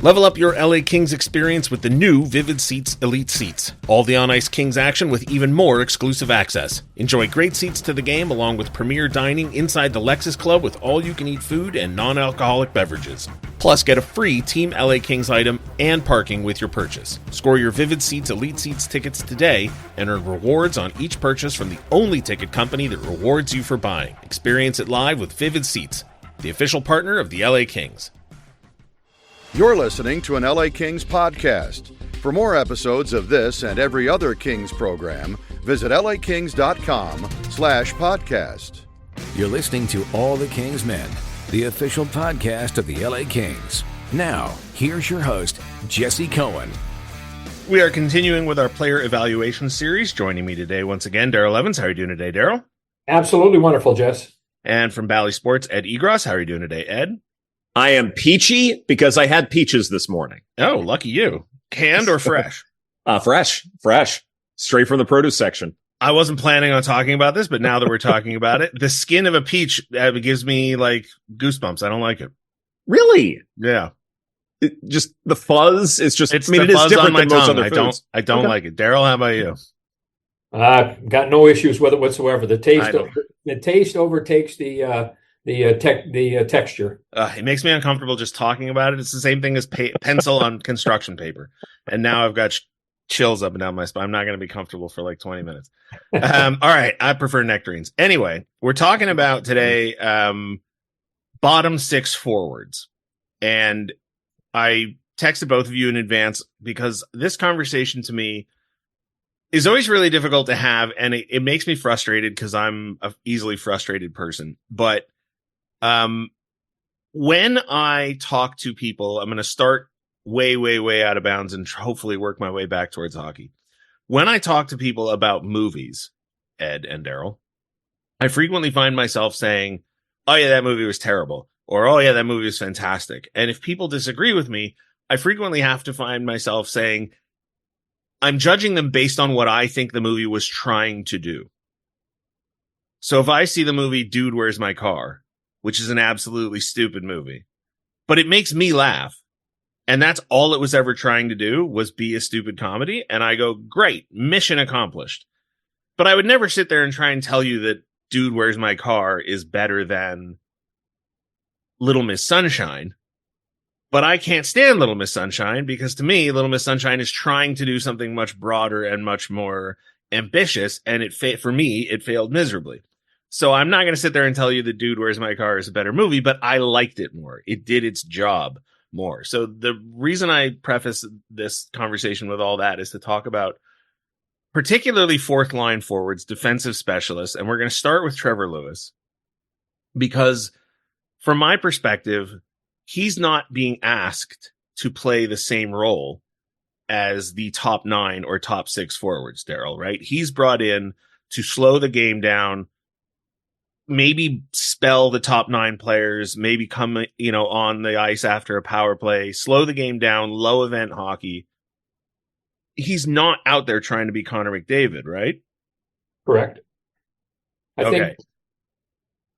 Level up your LA Kings experience with the new Vivid Seats Elite Seats. All the on-ice Kings action with even more exclusive access. Enjoy great seats to the game along with premier dining inside the Lexus Club with all-you-can-eat food and non-alcoholic beverages. Plus, get a free Team LA Kings item and parking with your purchase. Score your Vivid Seats Elite Seats tickets today and earn rewards on each purchase from the only ticket company that rewards you for buying. Experience it live with Vivid Seats, the official partner of the LA Kings. You're listening to an LA Kings podcast. For more episodes of this and every other Kings program, visit lakings.com/podcast. You're listening to All the Kings Men, the official podcast of the LA Kings. Now, here's your host, Jesse Cohen. We are continuing with our player evaluation series. Joining me today once again, Daryl Evans. How are you doing today, Daryl? Absolutely wonderful, Jess. And from Bally Sports, Ed Egros. How are you doing today, Ed? I am peachy because I had peaches this morning. Oh, lucky you. Canned or fresh? Fresh. Straight from the produce section. I wasn't planning on talking about this, but now that we're talking about it, the skin of a peach gives me like goosebumps. I don't like it. Really? Yeah. Just the fuzz. It's just, it's I mean, it is different than most other foods. I don't like it. Daryl, how about you? Got no issues with it whatsoever. The taste overtakes the texture. It makes me uncomfortable just talking about it. It's the same thing as pencil on construction paper. And now I've got chills up and down my spine. I'm not going to be comfortable for like 20 minutes. All right. I prefer nectarines. Anyway, we're talking about today bottom six forwards. And I texted both of you in advance because this conversation to me is always really difficult to have. And it makes me frustrated because I'm an easily frustrated person. But when I talk to people, I'm going to start way out of bounds and hopefully work my way back towards hockey. When I talk to people about movies, Ed and Daryl, I frequently find myself saying, oh yeah, that movie was terrible. Or, oh yeah, that movie was fantastic. And if people disagree with me, I frequently have to find myself saying, I'm judging them based on what I think the movie was trying to do. So if I see the movie Dude, Where's My Car? Which is an absolutely stupid movie, but it makes me laugh. And that's all it was ever trying to do, was be a stupid comedy. And I go, great, mission accomplished. But I would never sit there and try and tell you that Dude, Where's My Car is better than Little Miss Sunshine. But I can't stand Little Miss Sunshine because to me, Little Miss Sunshine is trying to do something much broader and much more ambitious. And for me, it failed miserably. So I'm not going to sit there and tell you that Dude, Where's My Car is a better movie, but I liked it more. It did its job more. So the reason I preface this conversation with all that is to talk about particularly fourth line forwards, defensive specialists. And we're going to start with Trevor Lewis because from my perspective, he's not being asked to play the same role as the top 9 or top 6 forwards, Daryl, right? He's brought in to slow the game down, maybe spell the top 9 players, maybe come, on the ice after a power play, slow the game down, low event hockey. He's not out there trying to be Connor McDavid, right? Correct. I think.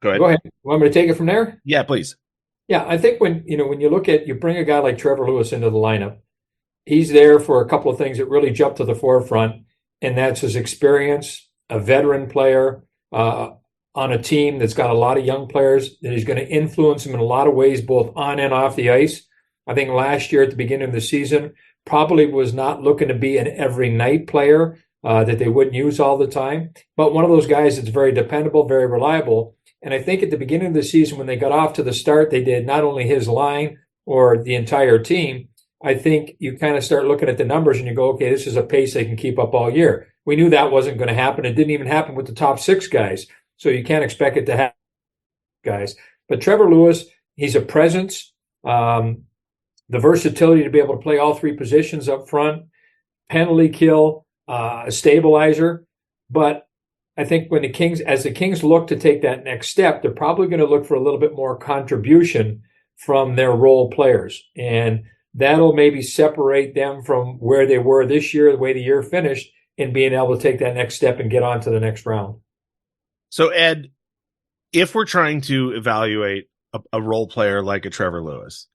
Go ahead. Want me to take it from there? Yeah, please. Yeah, I think when you look at, you bring a guy like Trevor Lewis into the lineup, he's there for a couple of things that really jump to the forefront, and that's his experience, a veteran player, on a team that's got a lot of young players that is going to influence them in a lot of ways, both on and off the ice. I think last year at the beginning of the season, probably was not looking to be an every night player that they wouldn't use all the time, but one of those guys that's very dependable, very reliable. And I think at the beginning of the season, when they got off to the start, they did not only his line or the entire team. I think you kind of start looking at the numbers and you go, okay, this is a pace they can keep up all year. We knew that wasn't going to happen. It didn't even happen with the top 6 guys. So you can't expect it to happen, guys. But Trevor Lewis, he's a presence, the versatility to be able to play all 3 positions up front, penalty kill, a stabilizer. But I think as the Kings look to take that next step, they're probably going to look for a little bit more contribution from their role players. And that'll maybe separate them from where they were this year, the way the year finished, and being able to take that next step and get on to the next round. So, Ed, if we're trying to evaluate a role player like a Trevor Lewis,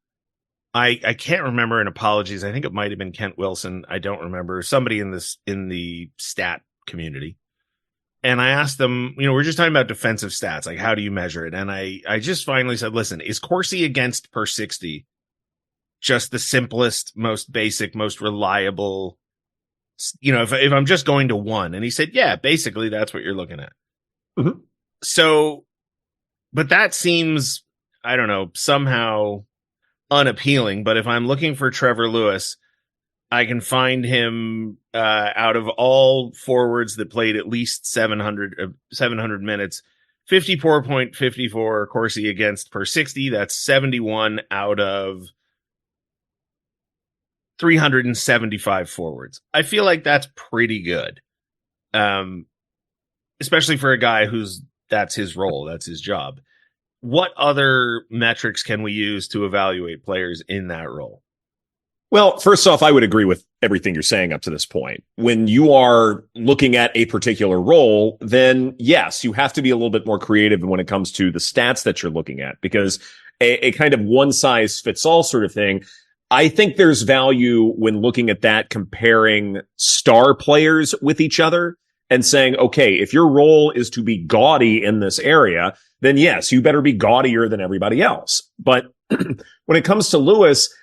I can't remember, and apologies. I think it might have been Kent Wilson. I don't remember. Somebody in the stat community. And I asked them, we're just talking about defensive stats. Like, how do you measure it? And I just finally said, listen, is Corsi against per 60 just the simplest, most basic, most reliable, if I'm just going to one? And he said, yeah, basically that's what you're looking at. Mm-hmm. So, but that seems, I don't know, somehow unappealing. But if I'm looking for Trevor Lewis, I can find him out of all forwards that played at least 700 minutes, 54.54 Corsi against per 60. That's 71 out of 375 forwards. I feel like that's pretty good, especially for a guy that's his role, that's his job. What other metrics can we use to evaluate players in that role? Well, first off, I would agree with everything you're saying up to this point. When you are looking at a particular role, then yes, you have to be a little bit more creative when it comes to the stats that you're looking at, because a kind of one size fits all sort of thing, I think there's value when looking at that, comparing star players with each other and saying, okay, if your role is to be gaudy in this area, then yes, you better be gaudier than everybody else. But when it comes to Lewis,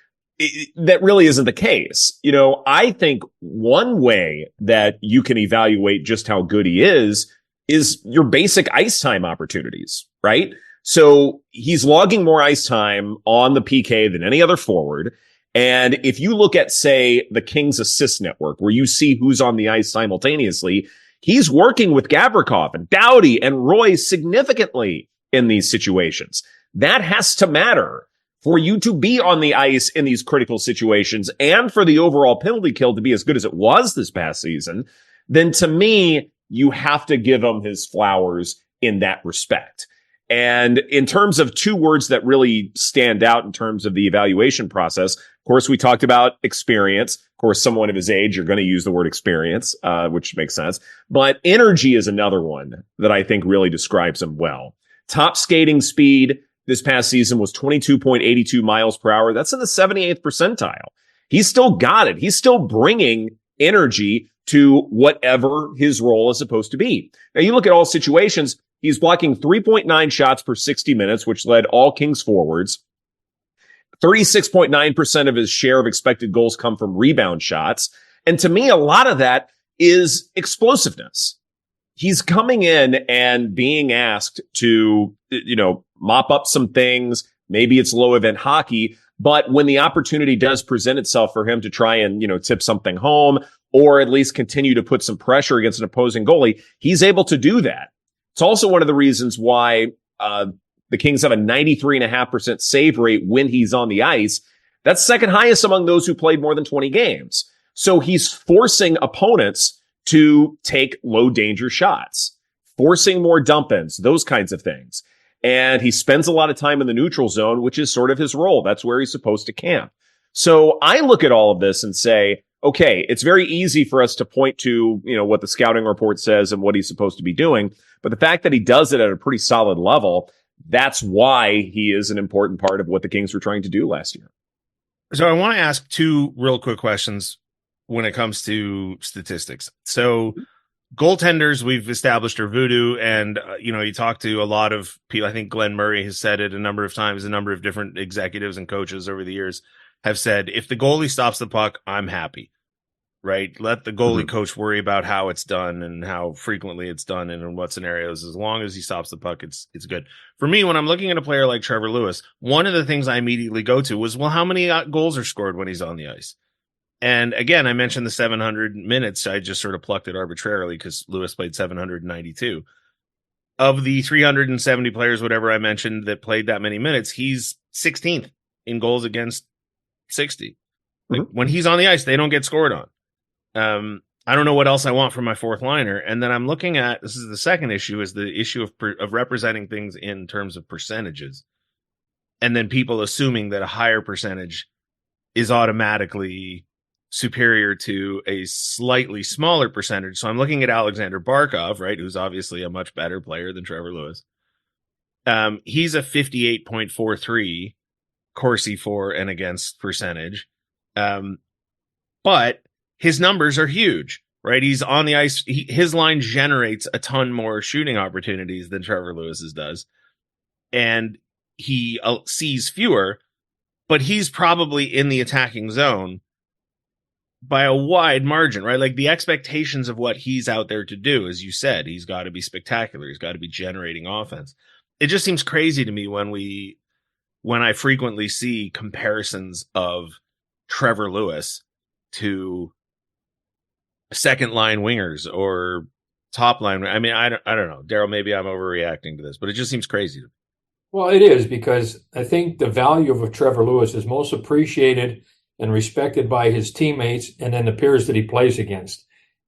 that really isn't the case. I think one way that you can evaluate just how good he is your basic ice time opportunities, right? So he's logging more ice time on the PK than any other forward. And if you look at, say, the Kings assist network, where you see who's on the ice simultaneously, he's working with Gavrikov and Doughty and Roy significantly in these situations. That has to matter for you to be on the ice in these critical situations, and for the overall penalty kill to be as good as it was this past season. Then to me, you have to give him his flowers in that respect. And in terms of two words that really stand out in terms of the evaluation process, of course, we talked about experience. Of course, someone of his age, you're going to use the word experience, which makes sense. But energy is another one that I think really describes him well. Top skating speed this past season was 22.82 miles per hour. That's in the 78th percentile. He's still got it. He's still bringing energy to whatever his role is supposed to be. Now, you look at all situations, he's blocking 3.9 shots per 60 minutes, which led all Kings forwards. 36.9% of his share of expected goals come from rebound shots. And to me, a lot of that is explosiveness. He's coming in and being asked to, mop up some things. Maybe it's low event hockey, but when the opportunity does present itself for him to try and, tip something home, or at least continue to put some pressure against an opposing goalie, he's able to do that. It's also one of the reasons why the Kings have a 93.5% save rate when he's on the ice. That's second highest among those who played more than 20 games. So he's forcing opponents to take low danger shots, forcing more dump-ins, those kinds of things. And he spends a lot of time in the neutral zone, which is sort of his role. That's where he's supposed to camp. So I look at all of this and say, okay, it's very easy for us to point to, what the scouting report says and what he's supposed to be doing. But the fact that he does it at a pretty solid level, that's why he is an important part of what the Kings were trying to do last year. So I want to ask two real quick questions when it comes to statistics. So goaltenders, we've established, are voodoo. And, you talk to a lot of people. I think Glenn Murray has said it a number of times. A number of different executives and coaches over the years have said, if the goalie stops the puck, I'm happy, right? Let the goalie coach worry about how it's done and how frequently it's done and in what scenarios. As long as he stops the puck, it's good. For me, when I'm looking at a player like Trevor Lewis, one of the things I immediately go to was, well, how many goals are scored when he's on the ice? And again, I mentioned the 700 minutes. I just sort of plucked it arbitrarily because Lewis played 792. Of the 370 players, whatever I mentioned, that played that many minutes, he's 16th in goals against 60. Like, when he's on the ice, they don't get scored on. I don't know what else I want from my fourth liner. And then I'm looking at, this is the second issue, is the issue of representing things in terms of percentages. And then people assuming that a higher percentage is automatically superior to a slightly smaller percentage. So I'm looking at Alexander Barkov, right, who's obviously a much better player than Trevor Lewis. He's a 58.43 Corsi for and against percentage. But his numbers are huge, right? He's on the ice. His line generates a ton more shooting opportunities than Trevor Lewis's does. And he sees fewer, but he's probably in the attacking zone by a wide margin, right? Like the expectations of what he's out there to do, as you said, he's got to be spectacular. He's got to be generating offense. It just seems crazy to me when I frequently see comparisons of Trevor Lewis to second line wingers or top line. I mean, I don't know, Daryl, maybe I'm overreacting to this, but it just seems crazy to me. Well, it is, because I think the value of Trevor Lewis is most appreciated and respected by his teammates and then the peers that he plays against.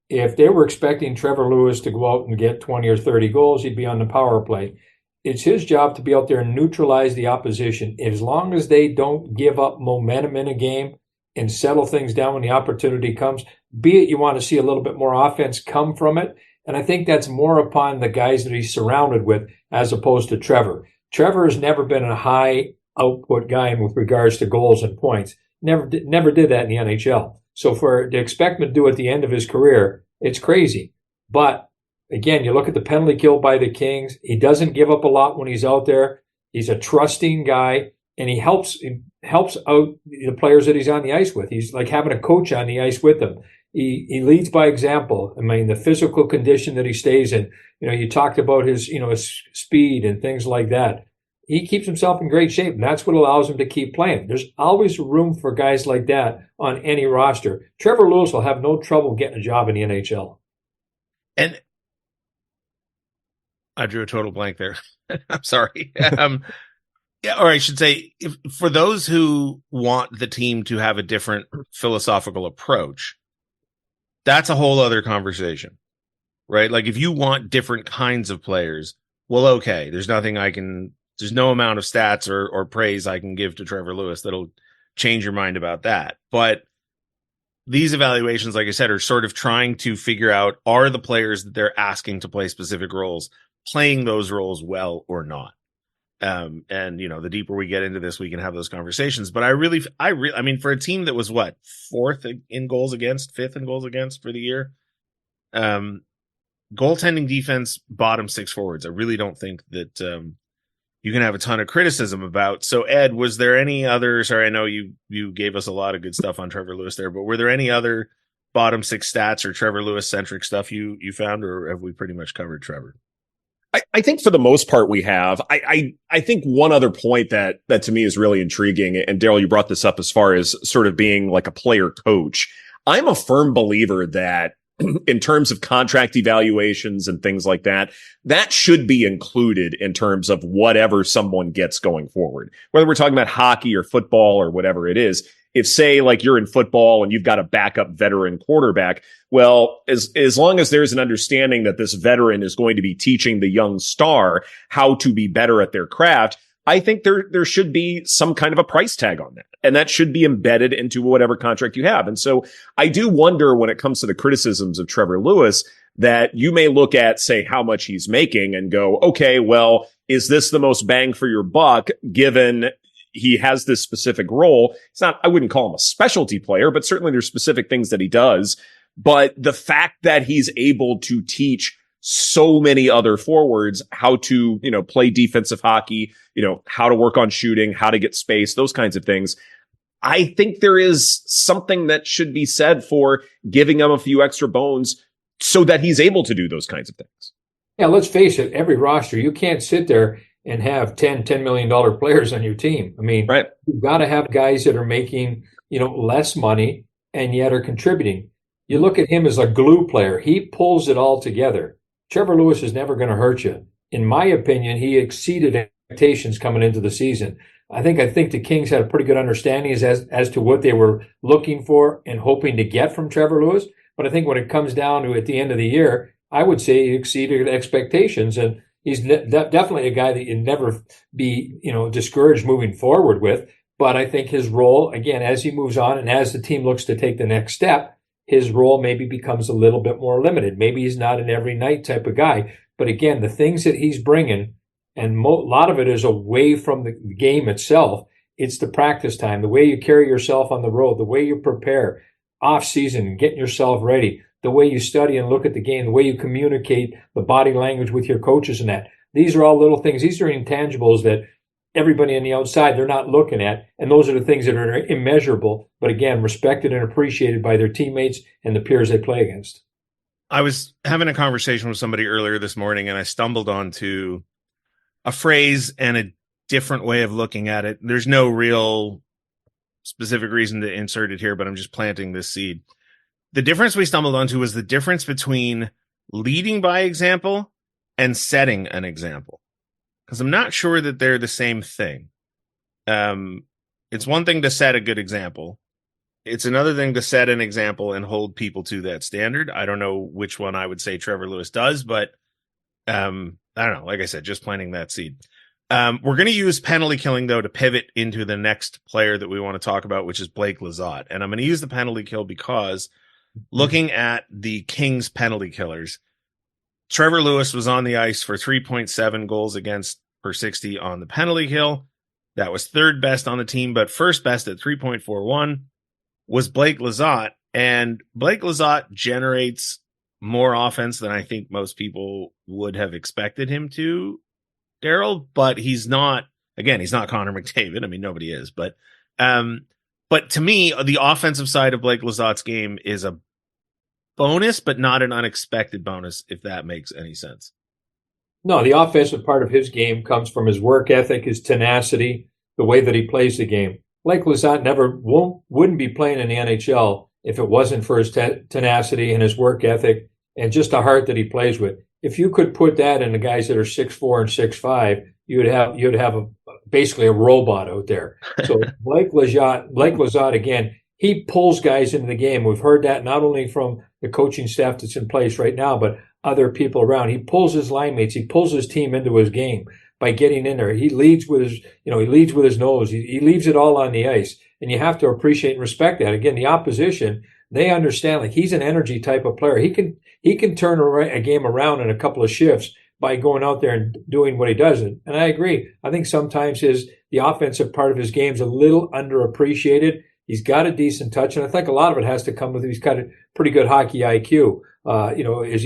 If they were expecting Trevor Lewis to go out and get 20 or 30 goals, he'd be on the power play. It's his job to be out there and neutralize the opposition. As long as they don't give up momentum in a game and settle things down when the opportunity comes, be it you want to see a little bit more offense come from it. And I think that's more upon the guys that he's surrounded with as opposed to Trevor. Trevor has never been a high output guy with regards to goals and points. Never did that in the NHL. So to expect him to do at the end of his career, it's crazy. But again, you look at the penalty kill by the Kings. He doesn't give up a lot when he's out there. He's a trusting guy, and he helps out the players that he's on the ice with. He's like having a coach on the ice with them. He leads by example. I mean, the physical condition that he stays in. You talked about his speed and things like that. He keeps himself in great shape, and that's what allows him to keep playing. There's always room for guys like that on any roster. Trevor Lewis will have no trouble getting a job in the NHL. And I drew a total blank there. I'm sorry. Or I should say, for those who want the team to have a different philosophical approach, that's a whole other conversation, right? Like if you want different kinds of players, well, okay, there's no amount of stats or praise I can give to Trevor Lewis that'll change your mind about that. But these evaluations, like I said, are sort of trying to figure out, are the players that they're asking to play specific roles playing those roles well or not? And the deeper we get into this, we can have those conversations. But I mean, for a team that was fourth in goals against, fifth in goals against for the year, goaltending defense, bottom six forwards, I really don't think that you can have a ton of criticism about. So Ed, was there any other, sorry, I know you gave us a lot of good stuff on Trevor Lewis there, but were there any other bottom six stats or Trevor Lewis centric stuff you found, or have we pretty much covered Trevor? I think for the most part we have. I think one other point that to me is really intriguing, and Daryl, you brought this up as far as sort of being like a player coach. I'm a firm believer that in terms of contract evaluations and things like that, that should be included in terms of whatever someone gets going forward. Whether we're talking about hockey or football or whatever it is, if say like you're in football and you've got a backup veteran quarterback, well, as long as there's an understanding that this veteran is going to be teaching the young star how to be better at their craft, I think there should be some kind of a price tag on that. And that should be embedded into whatever contract you have. And so I do wonder when it comes to the criticisms of Trevor Lewis that you may look at, say, how much he's making and go, okay, well, is this the most bang for your buck given he has this specific role? It's not, I wouldn't call him a specialty player, but certainly there's specific things that he does. But the fact that he's able to teach so many other forwards how to, play defensive hockey, how to work on shooting, how to get space, those kinds of things. I think there is something that should be said for giving him a few extra bones so that he's able to do those kinds of things. Yeah, let's face it, every roster, you can't sit there and have $10 million players on your team. I mean, right. You've got to have guys that are making, less money and yet are contributing. You look at him as a glue player. He pulls it all together. Trevor Lewis is never going to hurt you. In my opinion, he exceeded expectations coming into the season. I think the Kings had a pretty good understanding as to what they were looking for and hoping to get from Trevor Lewis. But I think when it comes down to at the end of the year, I would say he exceeded expectations. And he's definitely a guy that you'd never be, discouraged moving forward with. But I think his role, again, as he moves on and as the team looks to take the next step, his role maybe becomes a little bit more limited. Maybe he's not an every night type of guy. But again, the things that he's bringing, and a lot of it is away from the game itself, It's the practice time, the way you carry yourself on the road, the way you prepare off season, getting yourself ready, the way you study and look at the game, the way you communicate the body language with your coaches and that. These are all little things. These are intangibles that everybody on the outside, they're not looking at. And those are the things that are immeasurable, but again, respected and appreciated by their teammates and the peers they play against. I was having a conversation with somebody earlier this morning, and I stumbled onto a phrase and a different way of looking at it. There's no real specific reason to insert it here, but I'm just planting this seed. The difference we stumbled onto was the difference between leading by example and setting an example. Because I'm not sure that they're the same thing. It's one thing to set a good example. It's another thing to set an example and hold people to that standard. I don't know which one I would say Trevor Lewis does, but I don't know. Like I said, just planting that seed. We're going to use penalty killing, though, to pivot into the next player that we want to talk about, which is Blake Lizotte. And I'm going to use the penalty kill because looking at the Kings penalty killers, Trevor Lewis was on the ice for 3.7 goals against per 60 on the penalty kill. That was third best on the team, but first best at 3.41 was Blake Lizotte. And Blake Lizotte generates more offense than I think most people would have expected him to, Daryl, but he's not Connor McDavid. I mean, nobody is, but to me, the offensive side of Blake Lizotte's game is a bonus, but not an unexpected bonus, if that makes any sense. No, the offensive part of his game comes from his work ethic, his tenacity, the way that he plays the game. Blake Lizotte wouldn't be playing in the NHL if it wasn't for his tenacity and his work ethic and just the heart that he plays with. If you could put that in the guys that are 6'4" and 6'5", you'd have basically a robot out there. So Blake Lizotte, again, he pulls guys into the game. We've heard that not only from the coaching staff that's in place right now, but other people around. He pulls his line mates. He pulls his team into his game by getting in there. He leads with his nose. He leaves it all on the ice. And you have to appreciate and respect that. Again, the opposition, they understand, like, he's an energy type of player. He can turn a game around in a couple of shifts by going out there and doing what he does. And I agree. I think sometimes the offensive part of his game is a little underappreciated. He's got a decent touch, and I think a lot of it has to come with he's got a pretty good hockey IQ. Is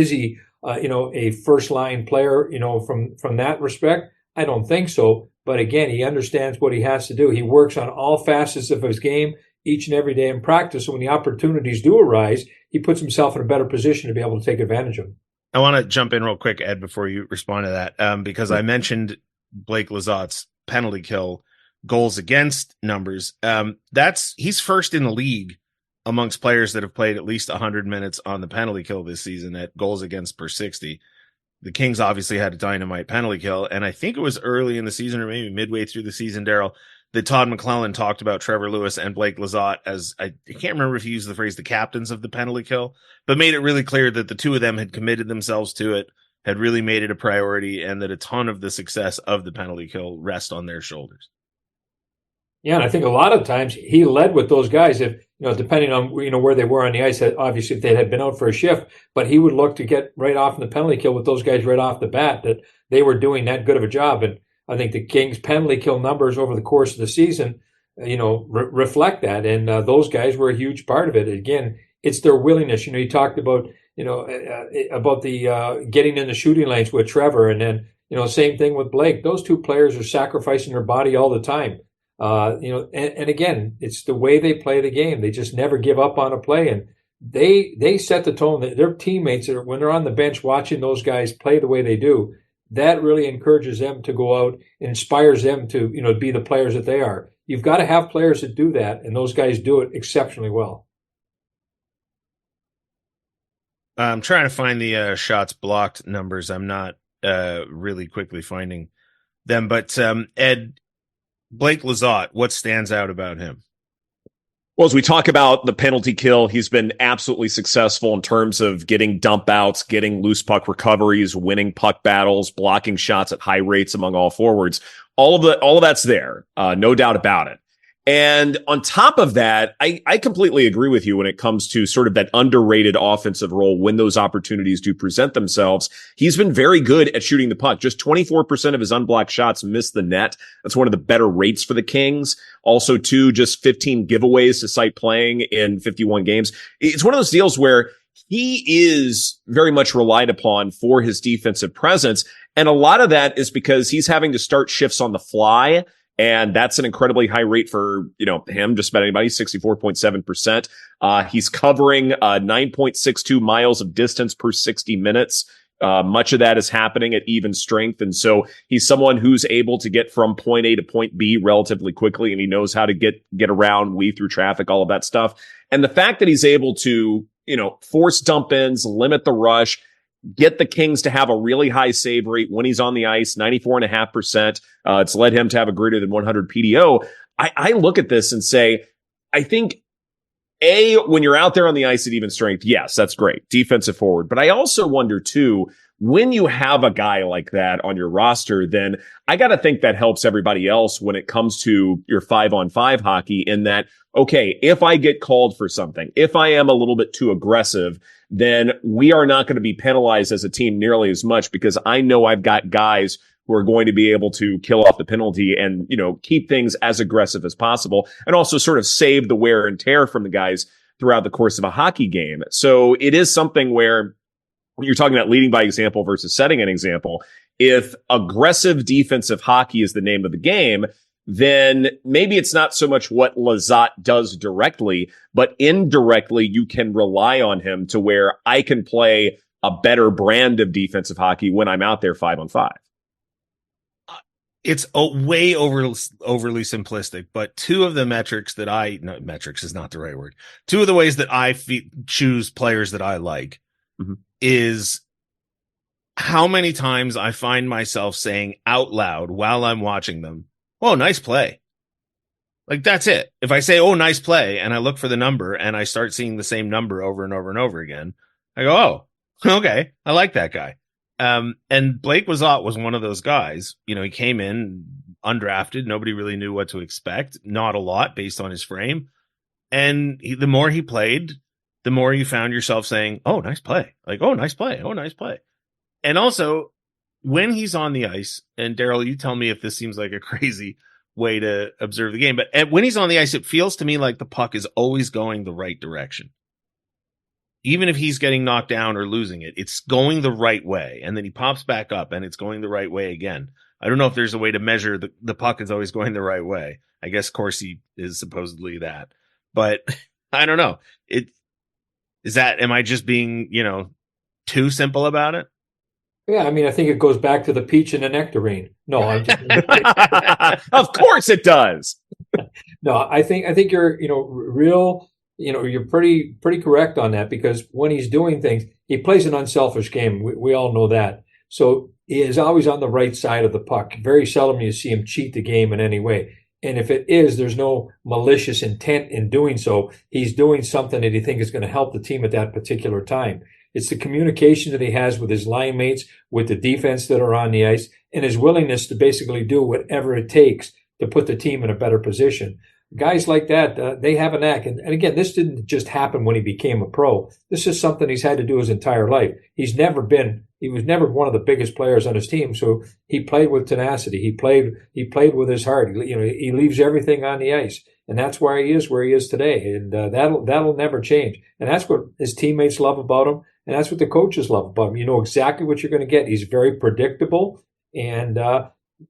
he a first line player? From that respect, I don't think so. But again, he understands what he has to do. He works on all facets of his game each and every day in practice. So when the opportunities do arise, he puts himself in a better position to be able to take advantage of them. I want to jump in real quick, Ed, before you respond to that, because I mentioned Blake Lizotte's penalty kill goals against numbers. He's first in the league amongst players that have played at least 100 minutes on the penalty kill this season at goals against per 60. The Kings obviously had a dynamite penalty kill, and I think it was early in the season or maybe midway through the season, Daryl, that Todd McClellan talked about Trevor Lewis and Blake Lizotte as, I can't remember if he used the phrase the captains of the penalty kill, but made it really clear that the two of them had committed themselves to it, had really made it a priority, and that a ton of the success of the penalty kill rests on their shoulders. Yeah, and I think a lot of times he led with those guys, if depending on where they were on the ice. Obviously, if they had been out for a shift, but he would look to get right off in the penalty kill with those guys right off the bat, that they were doing that good of a job. And I think the Kings' penalty kill numbers over the course of the season, reflect that. And those guys were a huge part of it. Again, it's their willingness. You talked about the getting in the shooting lanes with Trevor, and then same thing with Blake. Those two players are sacrificing their body all the time. And again, it's the way they play the game. They just never give up on a play, and they set the tone. Their teammates, when they're on the bench watching those guys play the way they do, that really encourages them to go out and inspires them to be the players that they are. You've got to have players that do that, and those guys do it exceptionally well. I'm trying to find the shots blocked numbers. I'm not really quickly finding them, but Ed, Blake Lizotte, what stands out about him? Well, as we talk about the penalty kill, he's been absolutely successful in terms of getting dump outs, getting loose puck recoveries, winning puck battles, blocking shots at high rates among all forwards. All of that's there. No doubt about it. And on top of that, I completely agree with you when it comes to sort of that underrated offensive role when those opportunities do present themselves. He's been very good at shooting the puck. Just 24% of his unblocked shots miss the net. That's one of the better rates for the Kings. Also, too, just 15 giveaways to cite playing in 51 games. It's one of those deals where he is very much relied upon for his defensive presence. And a lot of that is because he's having to start shifts on the fly. And that's an incredibly high rate for, him, just about anybody, 64.7%. He's covering 9.62 miles of distance per 60 minutes. Much of that is happening at even strength. And so he's someone who's able to get from point A to point B relatively quickly. And he knows how to get around, weave through traffic, all of that stuff. And the fact that he's able to, force dump ins, limit the rush, get the Kings to have a really high save rate when he's on the ice, 94.5%. It's led him to have a greater than 100 PDO. I look at this and say, I think, when you're out there on the ice at even strength, yes, that's great. Defensive forward. But I also wonder, too, when you have a guy like that on your roster, then I got to think that helps everybody else when it comes to your 5-on-5 hockey in that, okay, if I get called for something, if I am a little bit too aggressive, then we are not going to be penalized as a team nearly as much because I know I've got guys who are going to be able to kill off the penalty and, keep things as aggressive as possible and also sort of save the wear and tear from the guys throughout the course of a hockey game. So it is something where when you're talking about leading by example versus setting an example, if aggressive defensive hockey is the name of the game, then maybe it's not so much what Lizotte does directly, but indirectly you can rely on him to where I can play a better brand of defensive hockey when I'm out there 5-on-5. It's way overly simplistic, but two of the metrics that metrics is not the right word. Two of the ways that I choose players that I like is how many times I find myself saying out loud while I'm watching them, "Oh, nice play." Like, that's it. If I say, "Oh, nice play," and I look for the number and I start seeing the same number over and over and over again, I go, "Oh, okay. I like that guy." And Blake Lizotte was one of those guys. He came in undrafted. Nobody really knew what to expect. Not a lot based on his frame. And the more he played, the more you found yourself saying, "Oh, nice play." Like, "Oh, nice play. Oh, nice play." And also, when he's on the ice, and Daryl, you tell me if this seems like a crazy way to observe the game, but when he's on the ice, it feels to me like the puck is always going the right direction. Even if he's getting knocked down or losing it, it's going the right way. And then he pops back up and it's going the right way again. I don't know if there's a way to measure the puck is always going the right way. I guess Corsi is supposedly that, but I don't know. Am I just being, too simple about it? Yeah, I mean, I think it goes back to the peach and the nectarine. No, I'm just Of course it does. No, I think you're, real, you're pretty correct on that because when he's doing things, he plays an unselfish game. We all know that. So he is always on the right side of the puck. Very seldom you see him cheat the game in any way. And if it is, there's no malicious intent in doing so. He's doing something that he thinks is going to help the team at that particular time. It's the communication that he has with his line mates, with the defense that are on the ice, and his willingness to basically do whatever it takes to put the team in a better position. Guys like that, they have a knack. And again, this didn't just happen when he became a pro. This is something he's had to do his entire life. He was never one of the biggest players on his team. So he played with tenacity. He played with his heart. He leaves everything on the ice. And that's why he is where he is today. And that'll never change. And that's what his teammates love about him. And that's what the coaches love about him. You know exactly what you're going to get. He's very predictable. And,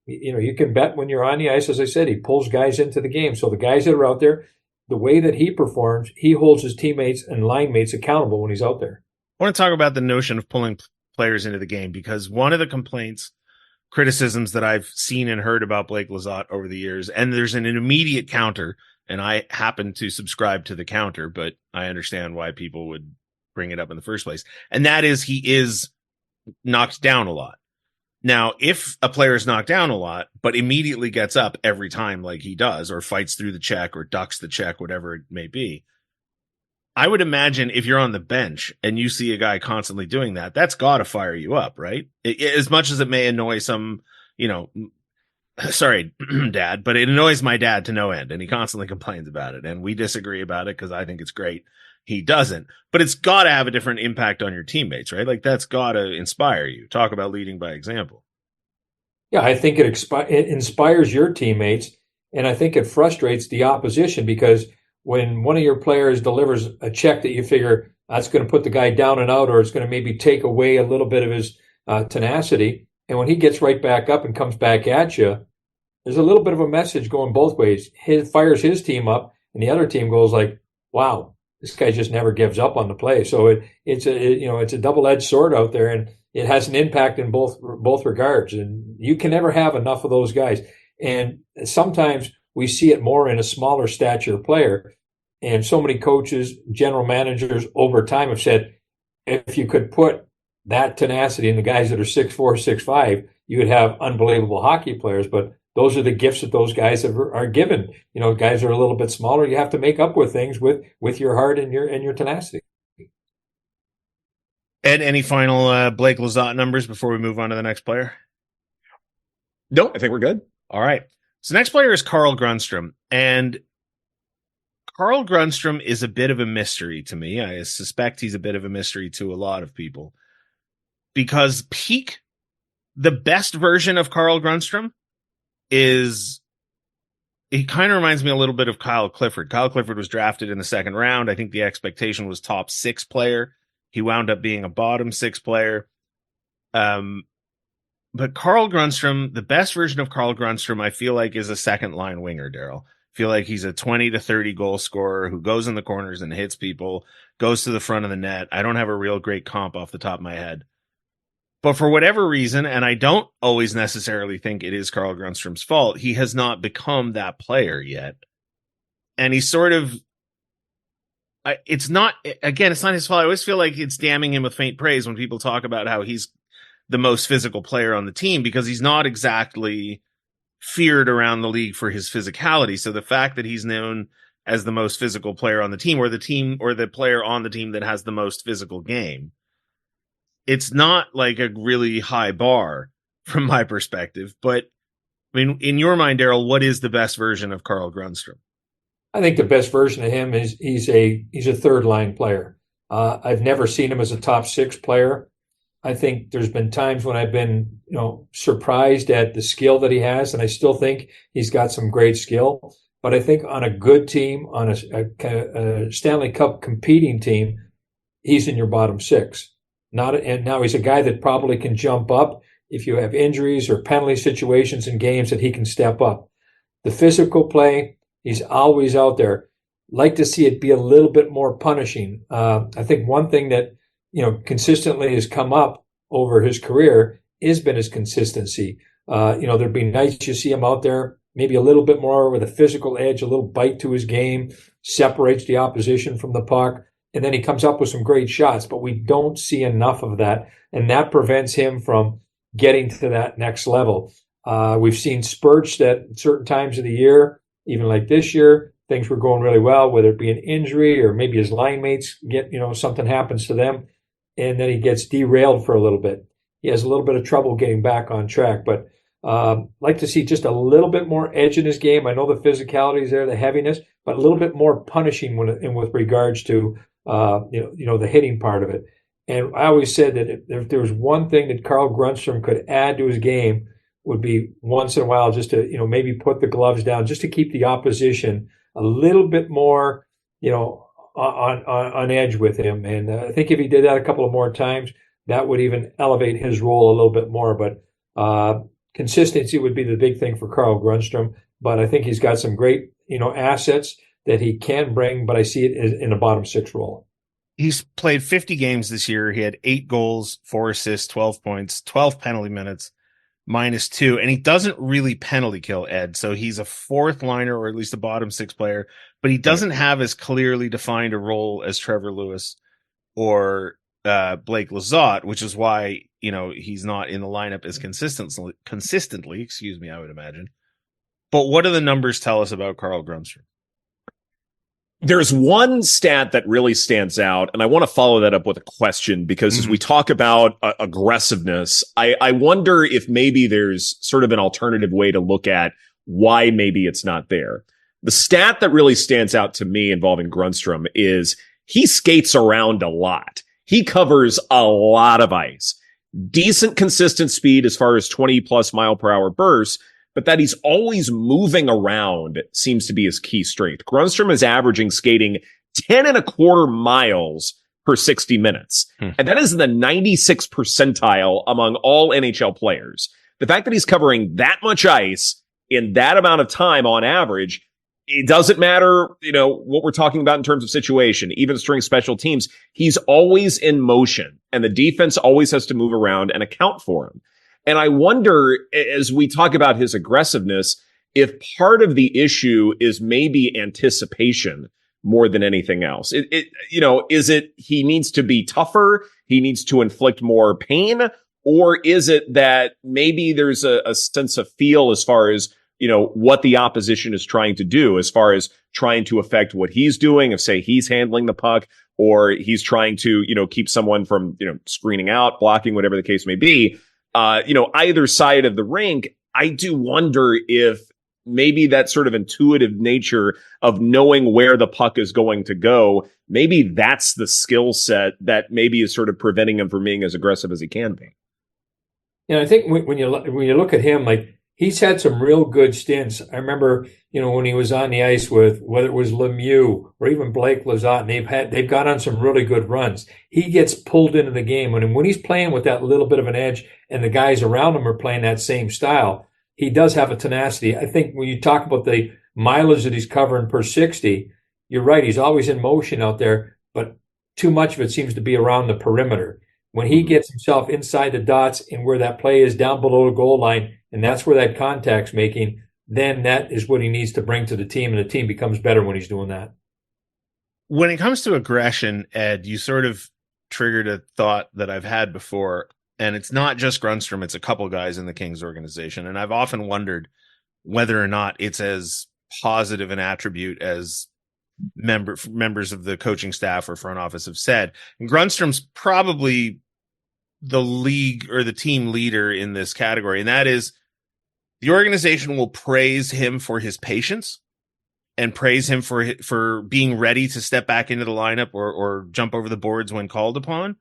you can bet when you're on the ice, as I said, he pulls guys into the game. So the guys that are out there, the way that he performs, he holds his teammates and line mates accountable when he's out there. I want to talk about the notion of pulling players into the game because one of the criticisms that I've seen and heard about Blake Lizotte over the years, and there's an immediate counter, and I happen to subscribe to the counter, but I understand why people would bring it up in the first place. And that is he is knocked down a lot. Now, if a player is knocked down a lot, but immediately gets up every time like he does, or fights through the check or ducks the check, whatever it may be, I would imagine if you're on the bench and you see a guy constantly doing that, that's got to fire you up, right? As much as it may annoy some, sorry, Dad, but it annoys my dad to no end, and he constantly complains about it, and we disagree about it because I think it's great. He doesn't, but it's got to have a different impact on your teammates, right? Like that's got to inspire you. Talk about leading by example. Yeah, I think it inspires your teammates, and I think it frustrates the opposition because when one of your players delivers a check that you figure that's going to put the guy down and out, or it's going to maybe take away a little bit of his tenacity, and when he gets right back up and comes back at you, there's a little bit of a message going both ways. He fires his team up, and the other team goes like, "Wow, this guy just never gives up on the play." So it's a double-edged sword out there, and it has an impact in both regards. And you can never have enough of those guys. And sometimes we see it more in a smaller stature player. And so many coaches, general managers over time have said, if you could put that tenacity in the guys that are 6'4", 6'5", you would have unbelievable hockey players. But those are the gifts that those guys are given. Guys are a little bit smaller. You have to make up with things with your heart and your tenacity. Ed, any final Blake Lizotte numbers before we move on to the next player? No, I think we're good. All right. So next player is Carl Grundstrom. And Carl Grundstrom is a bit of a mystery to me. I suspect he's a bit of a mystery to a lot of people. Because the best version of Carl Grundstrom he kind of reminds me a little bit of Kyle Clifford. Kyle Clifford was drafted in the second round. I think the expectation was top 6 player. He wound up being a bottom 6 player. But Carl Grundstrom, the best version of Carl Grundstrom, I feel like is a second line winger, Daryl. I feel like he's a 20 to 30 goal scorer who goes in the corners and hits people, goes to the front of the net. I don't have a real great comp off the top of my head. But for whatever reason, and I don't always necessarily think it is Carl Grundstrom's fault, he has not become that player yet. And he's sort of, it's not his fault. I always feel like it's damning him with faint praise when people talk about how he's the most physical player on the team, because he's not exactly feared around the league for his physicality. So the fact that he's known as the most physical player on the team, or the player on the team that has the most physical game, it's not like a really high bar from my perspective. But I mean, in your mind, Daryl, what is the best version of Carl Grundstrom? I think the best version of him is he's a third line player. I've never seen him as a top 6 player. I think there's been times when I've been, surprised at the skill that he has, and I still think he's got some great skill. But I think on a good team, on a Stanley Cup competing team, he's in your bottom 6. And now he's a guy that probably can jump up if you have injuries or penalty situations in games that he can step up. The physical play, he's always out there. Like to see it be a little bit more punishing. I think one thing that consistently has come up over his career has been his consistency. There'd be nights you see him out there, maybe a little bit more with a physical edge, a little bite to his game, separates the opposition from the puck, and then he comes up with some great shots, but we don't see enough of that, and that prevents him from getting to that next level. We've seen spurts that at certain times of the year, even like this year, things were going really well, whether it be an injury or maybe his line mates get, something happens to them, and then he gets derailed for a little bit. He has a little bit of trouble getting back on track, but like to see just a little bit more edge in his game. I know the physicality is there, the heaviness, but a little bit more punishing with regards to the hitting part of it. And I always said that if there was one thing that Carl Grundstrom could add to his game, would be once in a while just to maybe put the gloves down, just to keep the opposition a little bit more on edge with him. And I think if he did that a couple of more times, that would even elevate his role a little bit more. But consistency would be the big thing for Carl Grundstrom. But I think he's got some great assets that he can bring, but I see it in a bottom 6 role. He's played 50 games this year. He had 8 goals, 4 assists, 12 points, 12 penalty minutes, -2. And he doesn't really penalty kill, Ed. So he's a 4th liner, or at least a bottom 6 player, but he doesn't have as clearly defined a role as Trevor Lewis or Blake Lizotte, which is why, he's not in the lineup as consistently, I would imagine. But what do the numbers tell us about Carl Grundstrom? There's one stat that really stands out, and I want to follow that up with a question because as we talk about aggressiveness, I wonder if maybe there's sort of an alternative way to look at why maybe it's not there. The stat that really stands out to me involving Grundstrom is he skates around a lot. He covers a lot of ice. Decent consistent speed as far as 20 plus mile per hour bursts, but that he's always moving around seems to be his key strength. Grundstrom is averaging skating 10 and a quarter miles per 60 minutes. And that is in the 96th percentile among all NHL players. The fact that he's covering that much ice in that amount of time on average, it doesn't matter, what we're talking about in terms of situation, even during special teams, he's always in motion and the defense always has to move around and account for him. And I wonder, as we talk about his aggressiveness, if part of the issue is maybe anticipation more than anything else. Is it he needs to be tougher? He needs to inflict more pain? Or is it that maybe there's a sense of feel as far as, what the opposition is trying to do, as far as trying to affect what he's doing, if say he's handling the puck, or he's trying to, keep someone from, screening out, blocking, whatever the case may be. Either side of the rink, I do wonder if maybe that sort of intuitive nature of knowing where the puck is going to go, maybe that's the skill set that maybe is sort of preventing him from being as aggressive as he can be. Yeah, I think when you look at him, like he's had some real good stints. I remember, when he was on the ice with whether it was Lemieux or even Blake Lizotte, and they've got on some really good runs. He gets pulled into the game, and when he's playing with that little bit of an edge, and the guys around him are playing that same style, he does have a tenacity. I think when you talk about the mileage that he's covering per 60, you're right. He's always in motion out there, but too much of it seems to be around the perimeter. When he gets himself inside the dots and where that play is down below the goal line, and that's where that contact's making, then that is what he needs to bring to the team, and the team becomes better when he's doing that. When it comes to aggression, Ed, you sort of triggered a thought that I've had before, and it's not just Grundstrom, it's a couple guys in the Kings organization, and I've often wondered whether or not it's as positive an attribute as members of the coaching staff or front office have said. And Grundstrom's probably the league or the team leader in this category, and that is the organization will praise him for his patience and praise him for being ready to step back into the lineup or jump over the boards when called upon.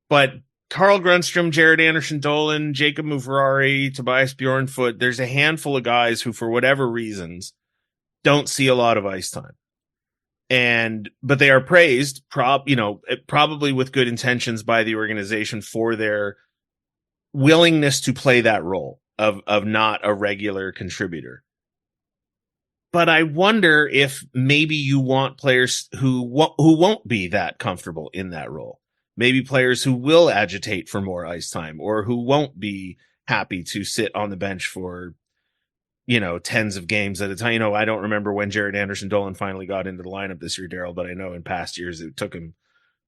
But Carl Grundstrom, Jared Anderson-Dolan, Jacob Mufurari, Tobias Bjornfoot, there's a handful of guys who, for whatever reasons, don't see a lot of ice time. But they are praised, probably with good intentions by the organization for their willingness to play that role of not a regular contributor. But I wonder if maybe you want players who won't be that comfortable in that role. Maybe players who will agitate for more ice time or who won't be happy to sit on the bench for, tens of games at a time. I don't remember when Jared Anderson-Dolan finally got into the lineup this year, Daryl, but I know in past years it took him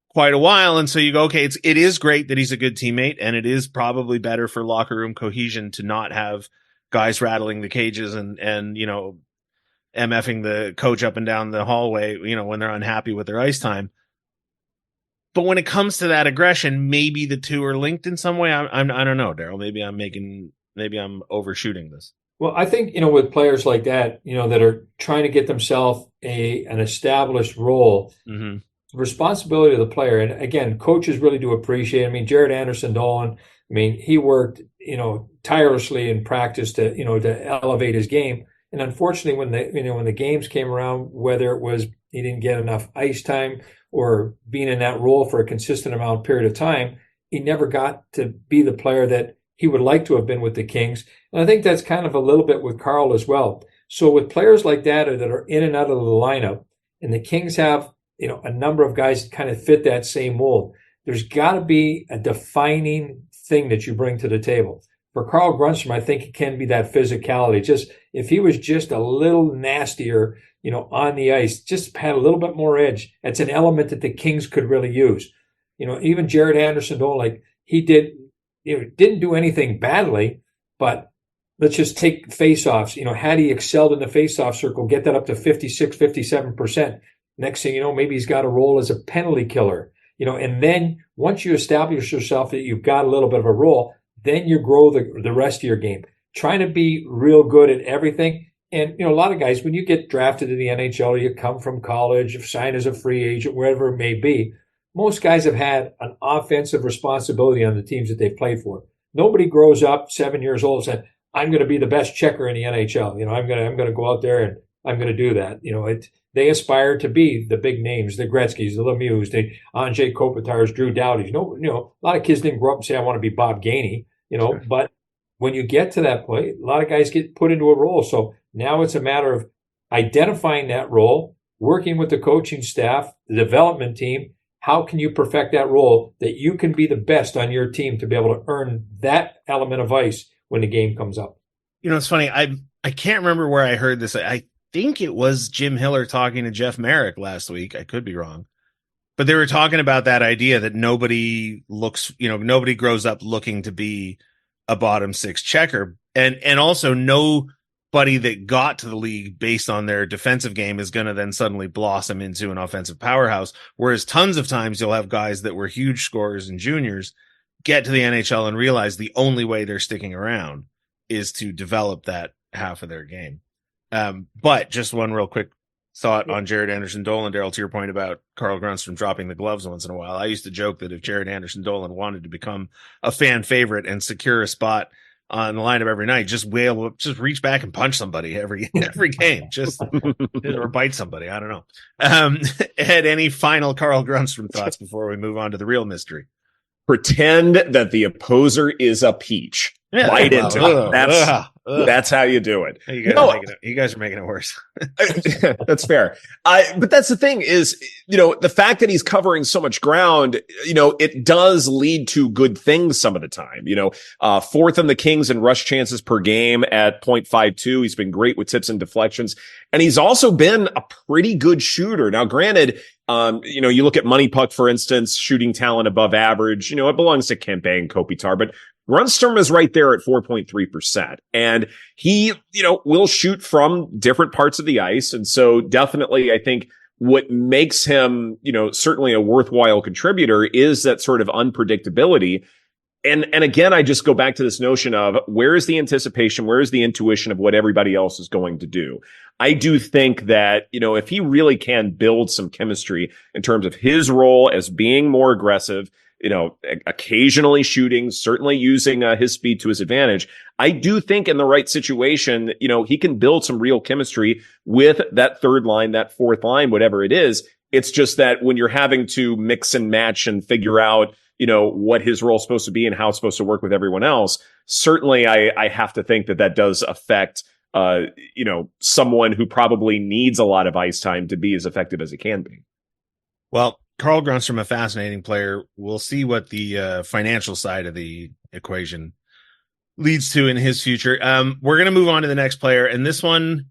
quite a while. And so you go, okay, it is great that he's a good teammate, and it is probably better for locker room cohesion to not have guys rattling the cages and MFing the coach up and down the hallway, when they're unhappy with their ice time. But when it comes to that aggression, maybe the two are linked in some way. I don't know, Daryl. Maybe I'm overshooting this. Well, I think, with players like that, that are trying to get themselves an established role, the responsibility of the player. And again, coaches really do appreciate it. I mean, Jared Anderson-Dolan, he worked, tirelessly in practice to elevate his game. And unfortunately, when the games came around, whether it was he didn't get enough ice time or being in that role for a consistent amount of period of time, he never got to be the player that he would like to have been with the Kings. And I think that's kind of a little bit with Carl as well. So with players like that are in and out of the lineup, and the Kings have, a number of guys that kind of fit that same mold, there's got to be a defining thing that you bring to the table. For Carl Grundstrom, I think it can be that physicality. Just if he was just a little nastier, on the ice, just had a little bit more edge. That's an element that the Kings could really use. Even Jared Anderson-Dolan, he didn't do anything badly, but let's just take faceoffs. Had he excelled in the faceoff circle, get that up to 56, 57%, Next thing you know, maybe he's got a role as a penalty killer, and then once you establish yourself that you've got a little bit of a role, then you grow the rest of your game, trying to be real good at everything. And, a lot of guys, when you get drafted in the NHL, or you come from college, sign as a free agent, wherever it may be, most guys have had an offensive responsibility on the teams that they've played for. Nobody grows up 7 years old saying, I'm going to be the best checker in the NHL. I'm going to go out there and I'm going to do that. They aspire to be the big names, the Gretzkys, the Lemieux, the Andrei Kopitars, Drew Doughty's. A lot of kids didn't grow up and say, I want to be Bob Gainey, Sure. But when you get to that point, a lot of guys get put into a role. So now it's a matter of identifying that role, working with the coaching staff, the development team. How can you perfect that role that you can be the best on your team to be able to earn that element of ice when the game comes up? It's funny. I can't remember where I heard this. I think it was Jim Hiller talking to Jeff Merrick last week. I could be wrong. But they were talking about that idea that nobody grows up looking to be a bottom six checker. And also nobody that got to the league based on their defensive game is going to then suddenly blossom into an offensive powerhouse. Whereas tons of times you'll have guys that were huge scorers and juniors get to the NHL and realize the only way they're sticking around is to develop that half of their game. But just one real quick thought on Jared Anderson-Dolan, Daryl, to your point about Carl Grundstrom dropping the gloves once in a while. I used to joke that if Jared Anderson-Dolan wanted to become a fan favorite and secure a spot on the lineup every night, just reach back and punch somebody every game, or bite somebody. I don't know. Ed, any final Carl Grundstrom thoughts before we move on to the real mystery? Pretend that the opposer is a peach. Yeah, Bite into it. That's how you do it. You guys are making it worse. That's fair. But that's the thing is, the fact that he's covering so much ground, it does lead to good things some of the time. Fourth in the Kings in rush chances per game at 0.52. He's been great with tips and deflections. And he's also been a pretty good shooter. Now, granted, you look at Money Puck, for instance, shooting talent above average. It belongs to Kempe and Kopitar, but Grundstrom is right there at 4.3%. And he, will shoot from different parts of the ice. And so definitely, I think what makes him, certainly a worthwhile contributor is that sort of unpredictability. And again, I just go back to this notion of where is the anticipation? Where is the intuition of what everybody else is going to do? I do think that, if he really can build some chemistry in terms of his role as being more aggressive, occasionally shooting, certainly using his speed to his advantage. I do think in the right situation, he can build some real chemistry with that third line, that fourth line, whatever it is. It's just that when you're having to mix and match and figure out, what his role is supposed to be and how it's supposed to work with everyone else, certainly I have to think that does affect, someone who probably needs a lot of ice time to be as effective as he can be. Well, Carl Grundstrom, a fascinating player. We'll see what the financial side of the equation leads to in his future. We're going to move on to the next player, and this one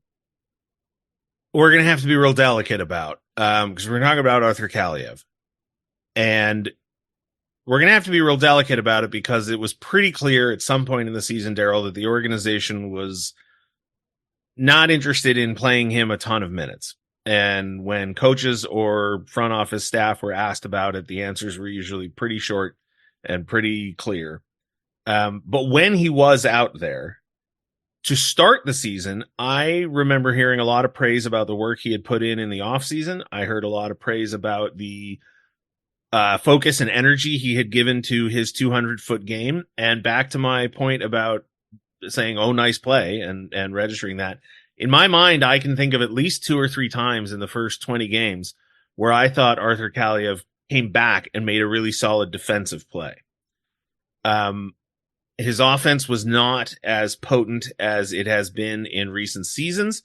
we're going to have to be real delicate about because we're talking about Arthur Kaliyev. And we're going to have to be real delicate about it because it was pretty clear at some point in the season, Daryl, that the organization was not interested in playing him a ton of minutes. And when coaches or front office staff were asked about it, the answers were usually pretty short and pretty clear. But when he was out there to start the season, I remember hearing a lot of praise about the work he had put in the offseason. I heard a lot of praise about the focus and energy he had given to his 200-foot game. And back to my point about saying, oh, nice play and registering that. In my mind, I can think of at least 2 or 3 times in the first 20 games where I thought Arthur Kaliyev came back and made a really solid defensive play. His offense was not as potent as it has been in recent seasons.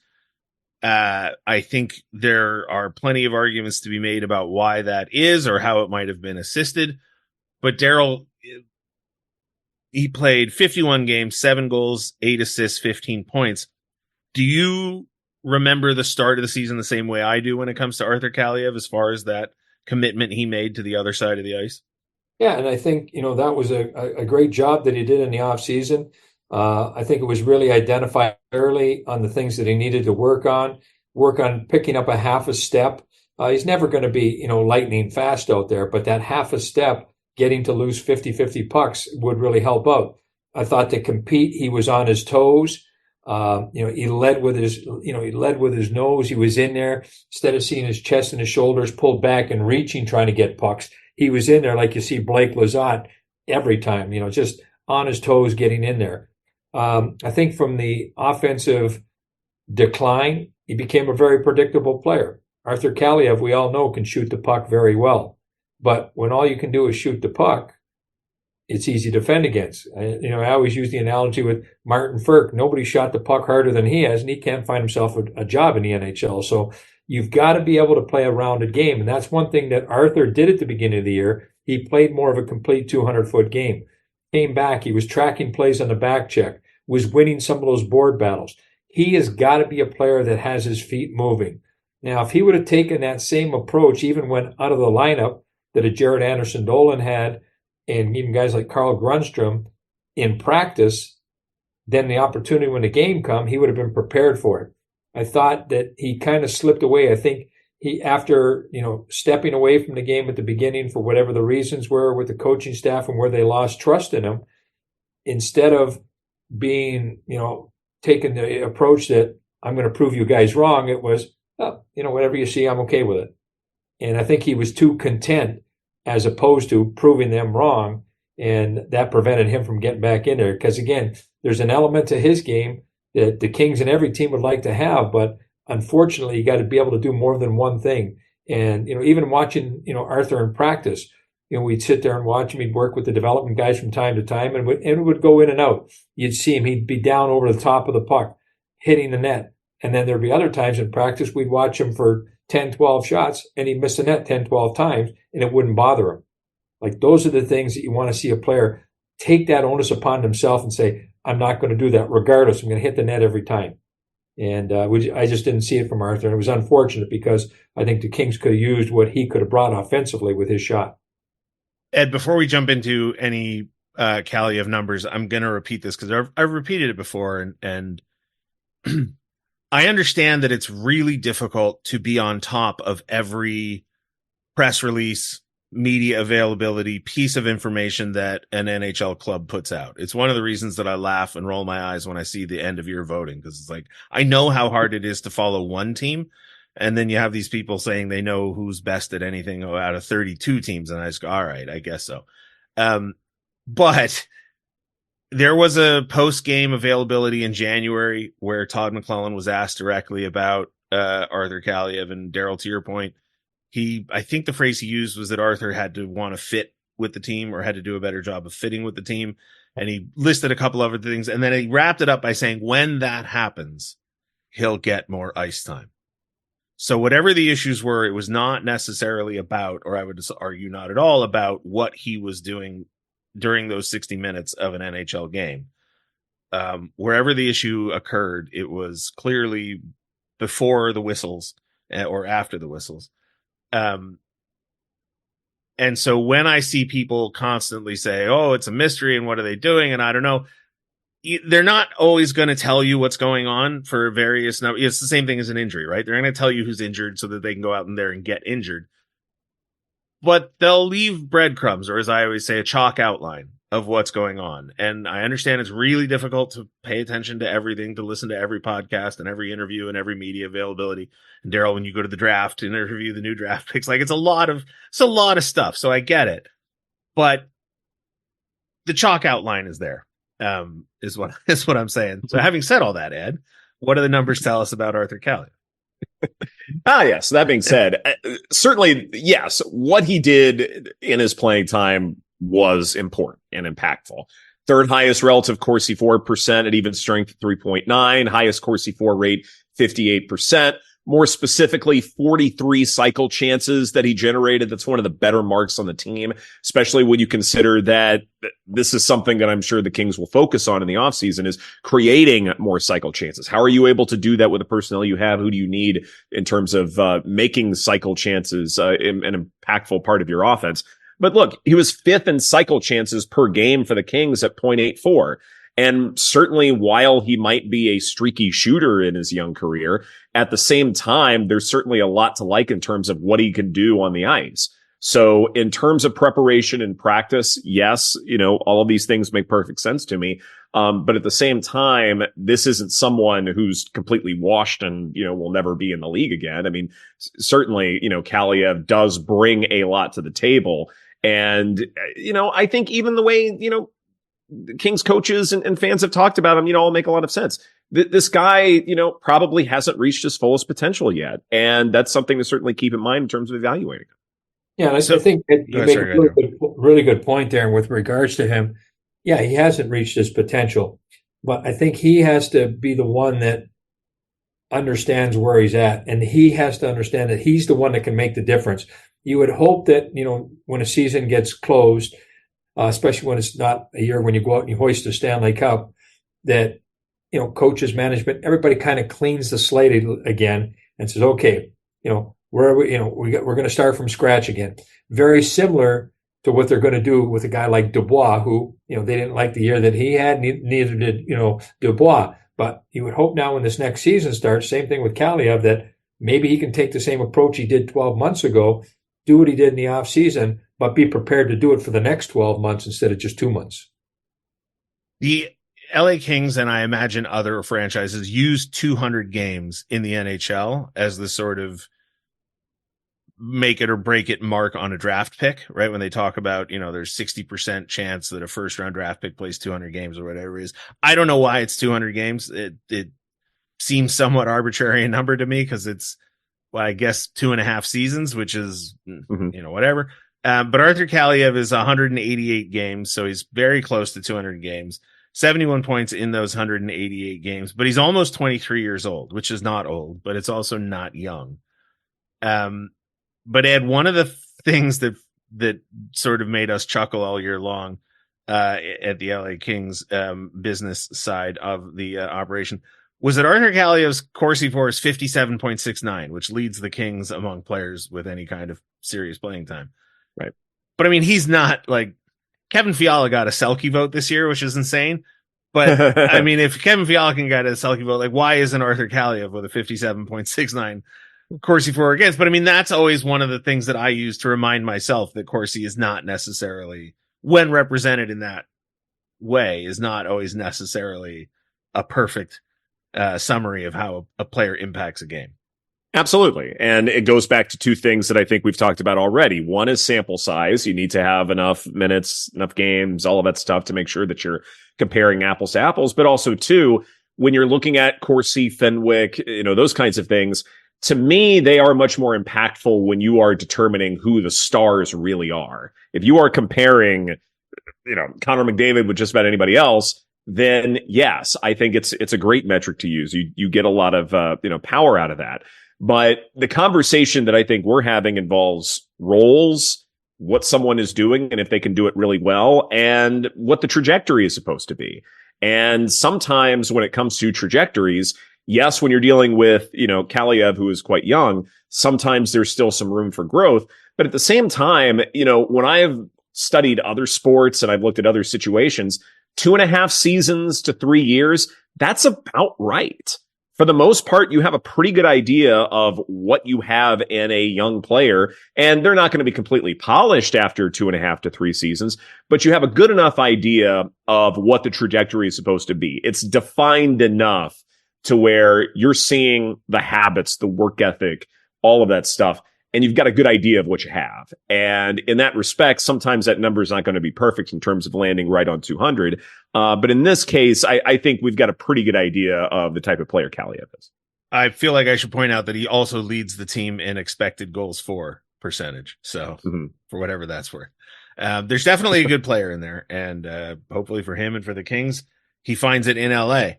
I think there are plenty of arguments to be made about why that is or how it might have been assisted. But Daryl, he played 51 games, 7 goals, 8 assists, 15 points. Do you remember the start of the season the same way I do when it comes to Arthur Kaliyev as far as that commitment he made to the other side of the ice? Yeah, and I think, that was a great job that he did in the offseason. I think it was really identified early on the things that he needed to work on picking up a half a step He's never going to be, lightning fast out there, but that half a step getting to lose 50-50 pucks would really help out. I thought to compete, he was on his toes. He led with his nose. He was in there instead of seeing his chest and his shoulders pulled back and reaching, trying to get pucks. He was in there like you see Blake Lizotte every time, just on his toes, getting in there. I think from the offensive decline, he became a very predictable player. Arthur Kaliyev, we all know, can shoot the puck very well. But when all you can do is shoot the puck, it's easy to defend against. I always use the analogy with Martin Firk. Nobody shot the puck harder than he has, and he can't find himself a job in the NHL. So you've got to be able to play a rounded game. And that's one thing that Arthur did at the beginning of the year. He played more of a complete 200-foot game. Came back. He was tracking plays on the back check, was winning some of those board battles. He has got to be a player that has his feet moving. Now, if he would have taken that same approach, even when out of the lineup that a Jared Anderson-Dolan had, and even guys like Carl Grundstrom in practice, then the opportunity when the game come, he would have been prepared for it. I thought that he kind of slipped away. I think he, after, stepping away from the game at the beginning for whatever the reasons were with the coaching staff and where they lost trust in him, instead of being, taking the approach that I'm going to prove you guys wrong, it was, whatever you see, I'm okay with it. And I think he was too content as opposed to proving them wrong. And that prevented him from getting back in there. Because again, there's an element to his game that the Kings and every team would like to have, but unfortunately, you got to be able to do more than one thing. And, even watching, Arthur in practice, we'd sit there and watch him. He'd work with the development guys from time to time, and it would go in and out. You'd see him. He'd be down over the top of the puck, hitting the net. And then there'd be other times in practice, we'd watch him for 10, 12 shots, and he'd miss the net 10, 12 times, and it wouldn't bother him. Like, those are the things that you want to see a player take that onus upon himself and say, I'm not going to do that regardless. I'm going to hit the net every time. And I just didn't see it from Arthur. And it was unfortunate because I think the Kings could have used what he could have brought offensively with his shot. Ed, before we jump into any Kaliyev numbers, I'm going to repeat this because I've repeated it before. And I understand that it's really difficult to be on top of every press release, media availability, piece of information that an NHL club puts out. It's one of the reasons that I laugh and roll my eyes when I see the end of year voting, because it's like, I know how hard it is to follow one team. And then you have these people saying they know who's best at anything out of 32 teams. And I just go, all right, I guess so. But there was a post-game availability in January where Todd McClellan was asked directly about Arthur Kaliyev, and Daryl, to your point, I think the phrase he used was that Arthur had to want to fit with the team or had to do a better job of fitting with the team. And he listed a couple of other things. And then he wrapped it up by saying, when that happens, he'll get more ice time. So whatever the issues were, it was not necessarily about, or I would argue not at all about, what he was doing during those 60 minutes of an NHL game. Wherever the issue occurred, it was clearly before the whistles or after the whistles. And so when I see people constantly say, oh, it's a mystery and what are they doing? And I don't know, they're not always going to tell you what's going on for various. It's the same thing as an injury, right? They're going to tell you who's injured so that they can go out in there and get injured. But they'll leave breadcrumbs, or as I always say, a chalk outline of what's going on. And I understand it's really difficult to pay attention to everything, to listen to every podcast and every interview and every media availability. And Daryl, when you go to the draft and interview the new draft picks, like it's a lot of stuff. So I get it, but the chalk outline is there, is what I'm saying. So having said all that, Ed, what do the numbers tell us about Arthur Kaliyev? Yes. That being said, certainly, yes, what he did in his playing time was important and impactful. Third highest relative Corsi 4% at even strength, 3.9, highest Corsi 4 rate, 58%. More specifically, 43 cycle chances that he generated. That's one of the better marks on the team, especially when you consider that this is something that I'm sure the Kings will focus on in the offseason, is creating more cycle chances. How are you able to do that with the personnel you have? Who do you need in terms of making cycle chances an impactful part of your offense? But look, he was fifth in cycle chances per game for the Kings at 0.84. And certainly while he might be a streaky shooter in his young career, at the same time, there's certainly a lot to like in terms of what he can do on the ice. So in terms of preparation and practice, yes, all of these things make perfect sense to me. But at the same time, this isn't someone who's completely washed and, will never be in the league again. I mean, certainly, Kaliyev does bring a lot to the table. And, I think even the way, Kings coaches and fans have talked about him, all make a lot of sense. This guy, probably hasn't reached his fullest potential yet. And that's something to certainly keep in mind in terms of evaluating him. Yeah, and I think that you make a really good point there with regards to him. Yeah, he hasn't reached his potential, but I think he has to be the one that understands where he's at, and he has to understand that he's the one that can make the difference. You would hope that, when a season gets closed, especially when it's not a year when you go out and you hoist the Stanley Cup, that, coaches, management, everybody kind of cleans the slate again and says, okay, where are we, we're going to start from scratch again. Very similar to what they're going to do with a guy like Dubois, who, they didn't like the year that he had, neither did, Dubois. But you would hope now when this next season starts, same thing with Kaliyev, that maybe he can take the same approach he did 12 months ago, do what he did in the off season, but be prepared to do it for the next 12 months instead of just 2 months. The LA Kings, and I imagine other franchises, use 200 games in the NHL as the sort of make it or break it mark on a draft pick, right? When they talk about, there's 60% chance that a first round draft pick plays 200 games or whatever it is. I don't know why it's 200 games. It seems somewhat arbitrary a number to me because it's, well, I guess 2.5 seasons, which is, whatever. But Arthur Kaliyev is 188 games. So he's very close to 200 games, 71 points in those 188 games, but he's almost 23 years old, which is not old, but it's also not young. But Ed, one of the things that sort of made us chuckle all year long at the LA Kings business side of the operation was that Arthur Kaliyev's Corsi for is 57.69, which leads the Kings among players with any kind of serious playing time. Right. But I mean, he's not like Kevin Fiala got a Selke vote this year, which is insane. But I mean, if Kevin Fiala can get a Selke vote, like why isn't Arthur Kaliyev with a 57.69 Corsi for against? But I mean, that's always one of the things that I use to remind myself that Corsi is not necessarily, when represented in that way, is not always necessarily a perfect summary of how a player impacts a game. Absolutely. And it goes back to two things that I think we've talked about already. One is sample size. You need to have enough minutes, enough games, all of that stuff to make sure that you're comparing apples to apples. But also, two, when you're looking at Corsi, Fenwick, those kinds of things, to me, they are much more impactful when you are determining who the stars really are. If you are comparing, Connor McDavid with just about anybody else, then yes, I think it's a great metric to use. You get a lot of, power out of that. But the conversation that I think we're having involves roles, what someone is doing, and if they can do it really well, and what the trajectory is supposed to be. And sometimes when it comes to trajectories, yes, when you're dealing with, Kaliyev, who is quite young, sometimes there's still some room for growth. But at the same time, when I've studied other sports and I've looked at other situations, 2.5 seasons to 3 years, that's about right. For the most part, you have a pretty good idea of what you have in a young player, and they're not going to be completely polished after 2.5 to 3 seasons, but you have a good enough idea of what the trajectory is supposed to be. It's defined enough to where you're seeing the habits, the work ethic, all of that stuff, and you've got a good idea of what you have. And in that respect, sometimes that number is not going to be perfect in terms of landing right on 200. But in this case, I think we've got a pretty good idea of the type of player Kaliyev is. I feel like I should point out that he also leads the team in expected goals for percentage. So for whatever that's worth, there's definitely a good player in there. And hopefully for him and for the Kings, he finds it in LA.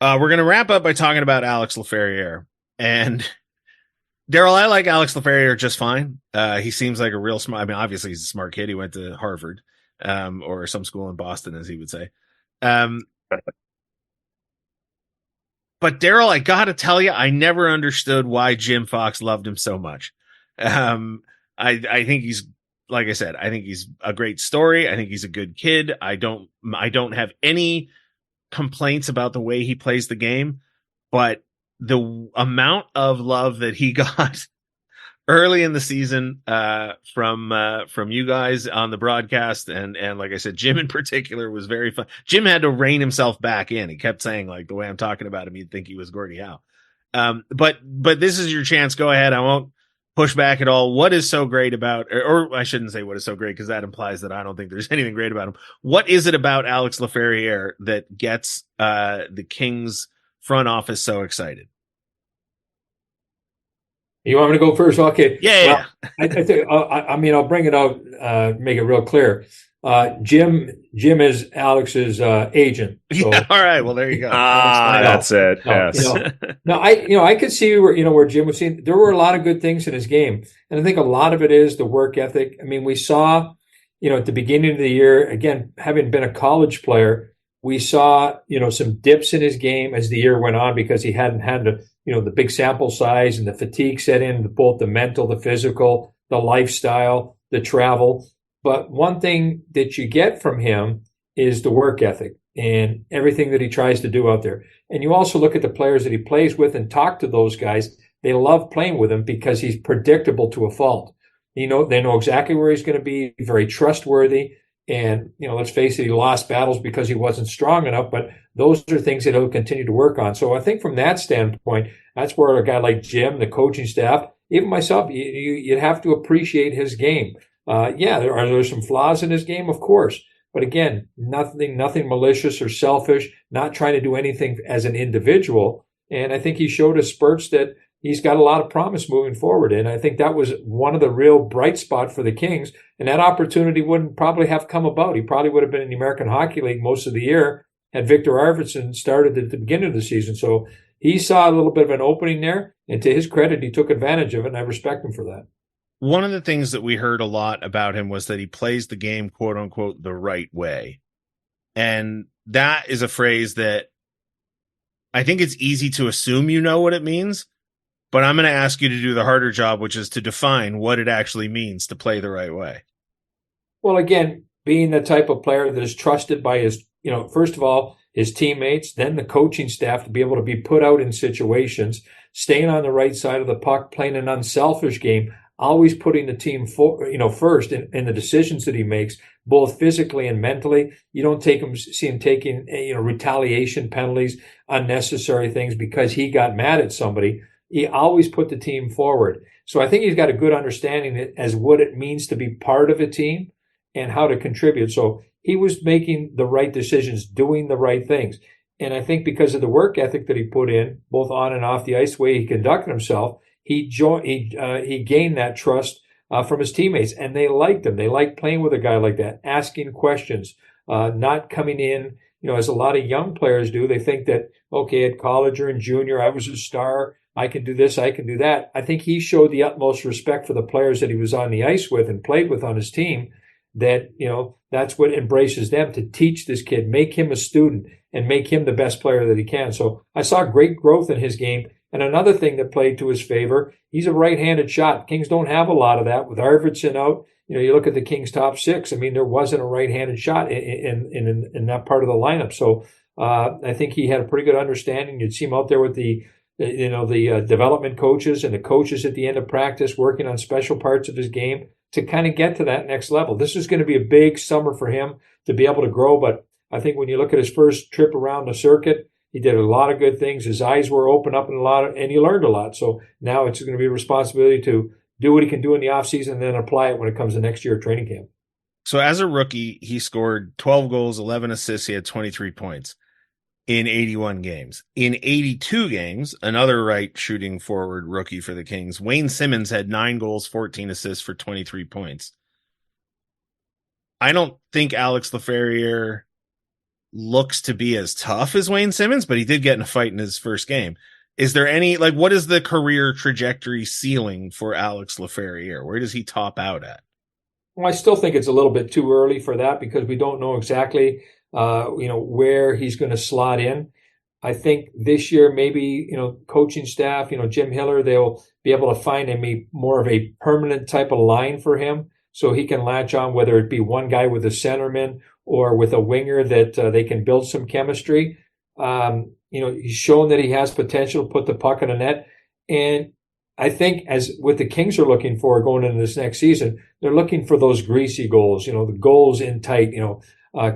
We're going to wrap up by talking about Alex Laferriere. And Daryl, I like Alex Laferriere just fine. He seems like a real smart. I mean, obviously he's a smart kid. He went to Harvard, or some school in Boston, as he would say. But Daryl, I gotta tell you, I never understood why Jim Fox loved him so much. I think he's, like I said, I think he's a great story. I think he's a good kid. I don't have any complaints about the way he plays the game, but the amount of love that he got early in the season from you guys on the broadcast, and like I said, Jim in particular was very fun. Jim had to rein himself back in. He kept saying, like, the way I'm talking about him, you'd think he was Gordie Howe. But this is your chance. Go ahead. I won't push back at all. What is so great about, or I shouldn't say what is so great, because that implies that I don't think there's anything great about him. What is it about Alex Laferriere that gets the Kings front office so excited? You want me to go first? Okay. Yeah. Well, I think, I mean, I'll bring it out, make it real clear. Jim is Alex's agent. So, yeah, all right. Well, there you go. That's it. No, Yes. I could see where Jim was seeing. There were a lot of good things in his game, and I think a lot of it is the work ethic. I mean, we saw, at the beginning of the year, again, having been a college player, we saw, some dips in his game as the year went on because he hadn't had the big sample size and the fatigue set in, both the mental, the physical, the lifestyle, the travel. But one thing that you get from him is the work ethic and everything that he tries to do out there. And you also look at the players that he plays with and talk to those guys. They love playing with him because he's predictable to a fault. They know exactly where he's going to be, very trustworthy. And, let's face it, he lost battles because he wasn't strong enough, but those are things that he'll continue to work on. So I think from that standpoint, that's where a guy like Jim, the coaching staff, even myself, you'd have to appreciate his game. There are some flaws in his game, of course. But again, nothing malicious or selfish, not trying to do anything as an individual. And I think he showed us spurts that he's got a lot of promise moving forward. And I think that was one of the real bright spots for the Kings. And that opportunity wouldn't probably have come about. He probably would have been in the American Hockey League most of the year had Victor Arvidsson started at the beginning of the season. So he saw a little bit of an opening there. And to his credit, he took advantage of it. And I respect him for that. One of the things that we heard a lot about him was that he plays the game, quote unquote, the right way. And that is a phrase that I think it's easy to assume you know what it means, but I'm going to ask you to do the harder job, which is to define what it actually means to play the right way. Well, again, being the type of player that is trusted by his, first of all, his teammates, then the coaching staff, to be able to be put out in situations, staying on the right side of the puck, playing an unselfish game, always putting the team first in the decisions that he makes, both physically and mentally. You don't see him taking, retaliation penalties, unnecessary things because he got mad at somebody. He always put the team forward. So I think he's got a good understanding as what it means to be part of a team and how to contribute. So he was making the right decisions, doing the right things. And I think because of the work ethic that he put in, both on and off the ice, the way he conducted himself, he gained that trust from his teammates, and they liked him. They liked playing with a guy like that, asking questions, not coming in, as a lot of young players do. They think that, okay, at college or in junior, I was a star. I can do this, I can do that. I think he showed the utmost respect for the players that he was on the ice with and played with on his team, that, that's what embraces them, to teach this kid, make him a student and make him the best player that he can. So I saw great growth in his game. And another thing that played to his favor, he's a right-handed shot. Kings don't have a lot of that. With Arvidsson out, you look at the Kings' top six. I mean, there wasn't a right-handed shot in that part of the lineup. So I think he had a pretty good understanding. You'd see him out there with the development coaches and the coaches at the end of practice working on special parts of his game to kind of get to that next level. This is going to be a big summer for him to be able to grow. But I think when you look at his first trip around the circuit, he did a lot of good things. His eyes were open up and he learned a lot. So now it's going to be a responsibility to do what he can do in the offseason and then apply it when it comes to next year training camp. So as a rookie, he scored 12 goals, 11 assists. He had 23 points in 81 games. In 82 games, another right shooting forward rookie for the Kings, Wayne Simmonds, had 9 goals, 14 assists for 23 points. I don't think Alex Laferriere looks to be as tough as Wayne Simmonds, but he did get in a fight in his first game. Is there any, what is the career trajectory ceiling for Alex Laferriere? Where does he top out at? Well, I still think it's a little bit too early for that because we don't know exactly, where he's going to slot in. I think this year, maybe, coaching staff, Jim Hiller, they'll be able to find more of a permanent type of line for him so he can latch on, whether it be one guy with a centerman or with a winger that they can build some chemistry. He's shown that he has potential to put the puck in the net. And I think as what the Kings are looking for going into this next season, they're looking for those greasy goals, the goals in tight,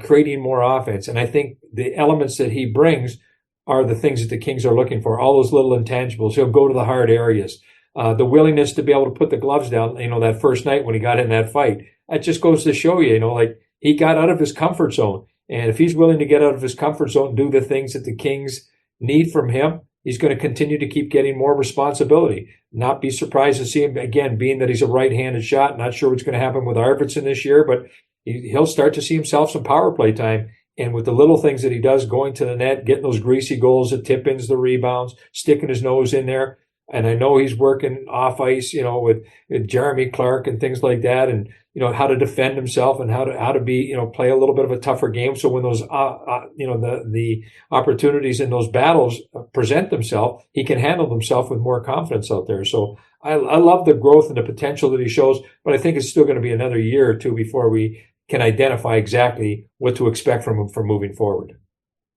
creating more offense. And I think the elements that he brings are the things that the Kings are looking for, all those little intangibles. He'll go to the hard areas, the willingness to be able to put the gloves down, that first night when he got in that fight. That just goes to show you, like he got out of his comfort zone. And if he's willing to get out of his comfort zone and do the things that the Kings need from him, he's going to continue to keep getting more responsibility. Not be surprised to see him, again, being that he's a right-handed shot. Not sure what's going to happen with Arvidsson this year, but he'll start to see himself some power play time. And with the little things that he does, going to the net, getting those greasy goals, the tip-ins, the rebounds, sticking his nose in there. And I know he's working off ice, with Jeremy Clark and things like that, and how to defend himself and how to be, play a little bit of a tougher game. So when those, the opportunities in those battles present themselves, he can handle himself with more confidence out there. So I love the growth and the potential that he shows, but I think it's still going to be another year or two before we can identify exactly what to expect from him for moving forward.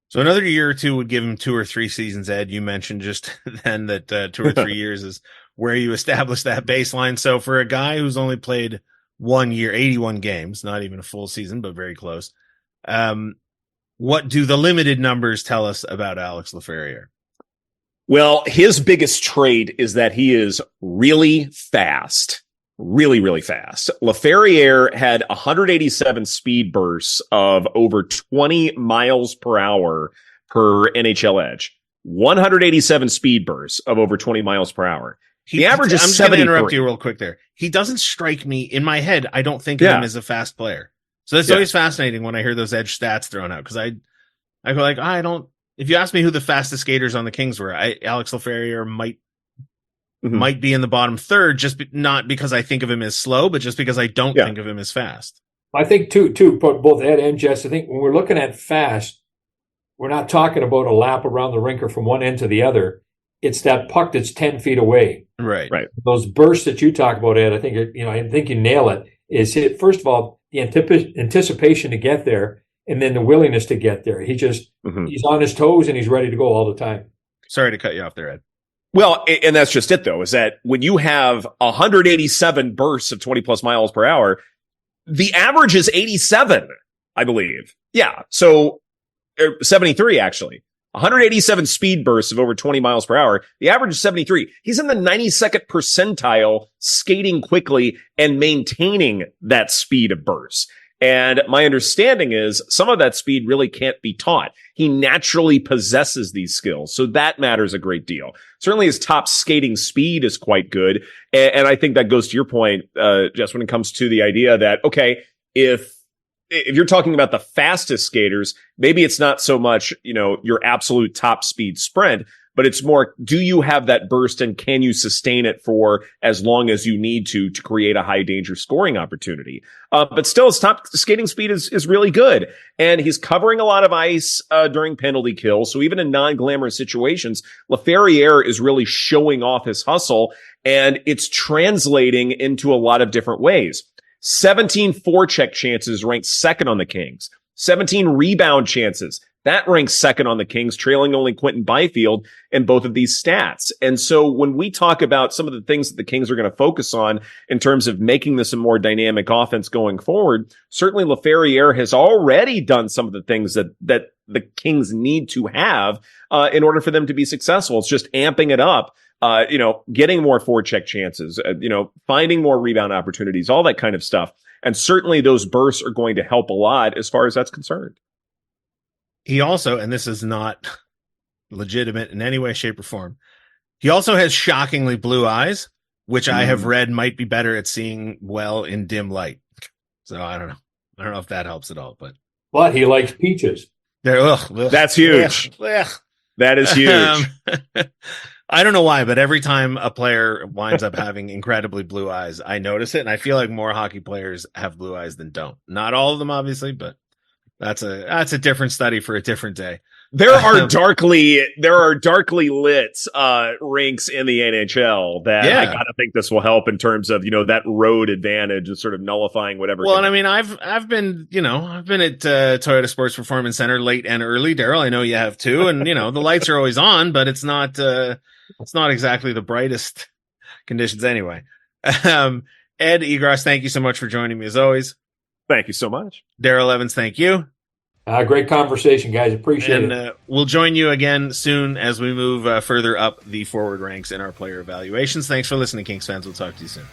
So another year or two would give him 2 or 3 seasons, Ed. You mentioned just then that 2 or 3 years is where you establish that baseline. So for a guy who's only played 1 year, 81 games, not even a full season, but very close, what do the limited numbers tell us about Alex Laferriere? Well, his biggest trait is that he is really fast. Really, really fast. Laferriere had 187 speed bursts of over 20 miles per hour per NHL Edge. 187 speed bursts of over 20 miles per hour. The average is 73. I'm just going to interrupt you real quick there. He doesn't strike me in my head. I don't think of him as a fast player. So that's always fascinating when I hear those Edge stats thrown out, because I go like, if you ask me who the fastest skaters on the Kings were, Alex Laferriere might be in the bottom third, not because I think of him as slow, but just because I don't think of him as fast. I think too, both Ed and Jess, I think when we're looking at fast, we're not talking about a lap around the rink or from one end to the other. It's that puck that's 10 feet away. Right. Those bursts that you talk about, Ed, I think you nail it. Is hit, first of all, the anticipation to get there, and then the willingness to get there. He's on his toes and he's ready to go all the time. Sorry to cut you off there, Ed. Well, and that's just it, though, is that when you have 187 bursts of 20 plus miles per hour, the average is 87, I believe. Yeah. So 73, actually. 187 speed bursts of over 20 miles per hour. The average is 73. He's in the 92nd percentile skating quickly and maintaining that speed of bursts. And my understanding is some of that speed really can't be taught. He naturally possesses these skills. So that matters a great deal. Certainly his top skating speed is quite good. And I think that goes to your point, Jess, when it comes to the idea that, okay, if you're talking about the fastest skaters, maybe it's not so much, your absolute top speed sprint, but it's more, do you have that burst and can you sustain it for as long as you need to create a high danger scoring opportunity? But still, his top skating speed is really good. And he's covering a lot of ice during penalty kills. So even in non-glamorous situations, Laferriere is really showing off his hustle, and it's translating into a lot of different ways. 17 forecheck chances ranked second on the Kings. 17 rebound chances. That ranks second on the Kings, trailing only Quentin Byfield in both of these stats. And so when we talk about some of the things that the Kings are going to focus on in terms of making this a more dynamic offense going forward, certainly Laferriere has already done some of the things that the Kings need to have in order for them to be successful. It's just amping it up. Getting more forecheck chances, finding more rebound opportunities, all that kind of stuff. And certainly those bursts are going to help a lot as far as that's concerned. He also, and this is not legitimate in any way, shape, or form, he also has shockingly blue eyes, which I have read might be better at seeing well in dim light. So I don't know. I don't know if that helps at all, but he likes peaches. That's huge. That is huge. I don't know why, but every time a player winds up having incredibly blue eyes, I notice it. And I feel like more hockey players have blue eyes than don't. Not all of them, obviously, but that's a different study for a different day. There are darkly lit rinks in the NHL that I gotta think this will help in terms of, that road advantage and sort of nullifying whatever. Well, and I mean, I've been at Toyota Sports Performance Center late and early, Daryl. I know you have too, and the lights are always on, but it's not exactly the brightest conditions anyway. Ed Egros, thank you so much for joining me as always. Thank you so much. Daryl Evans, thank you. Great conversation, guys. Appreciate it. And we'll join you again soon as we move further up the forward ranks in our player evaluations. Thanks for listening, Kings fans. We'll talk to you soon.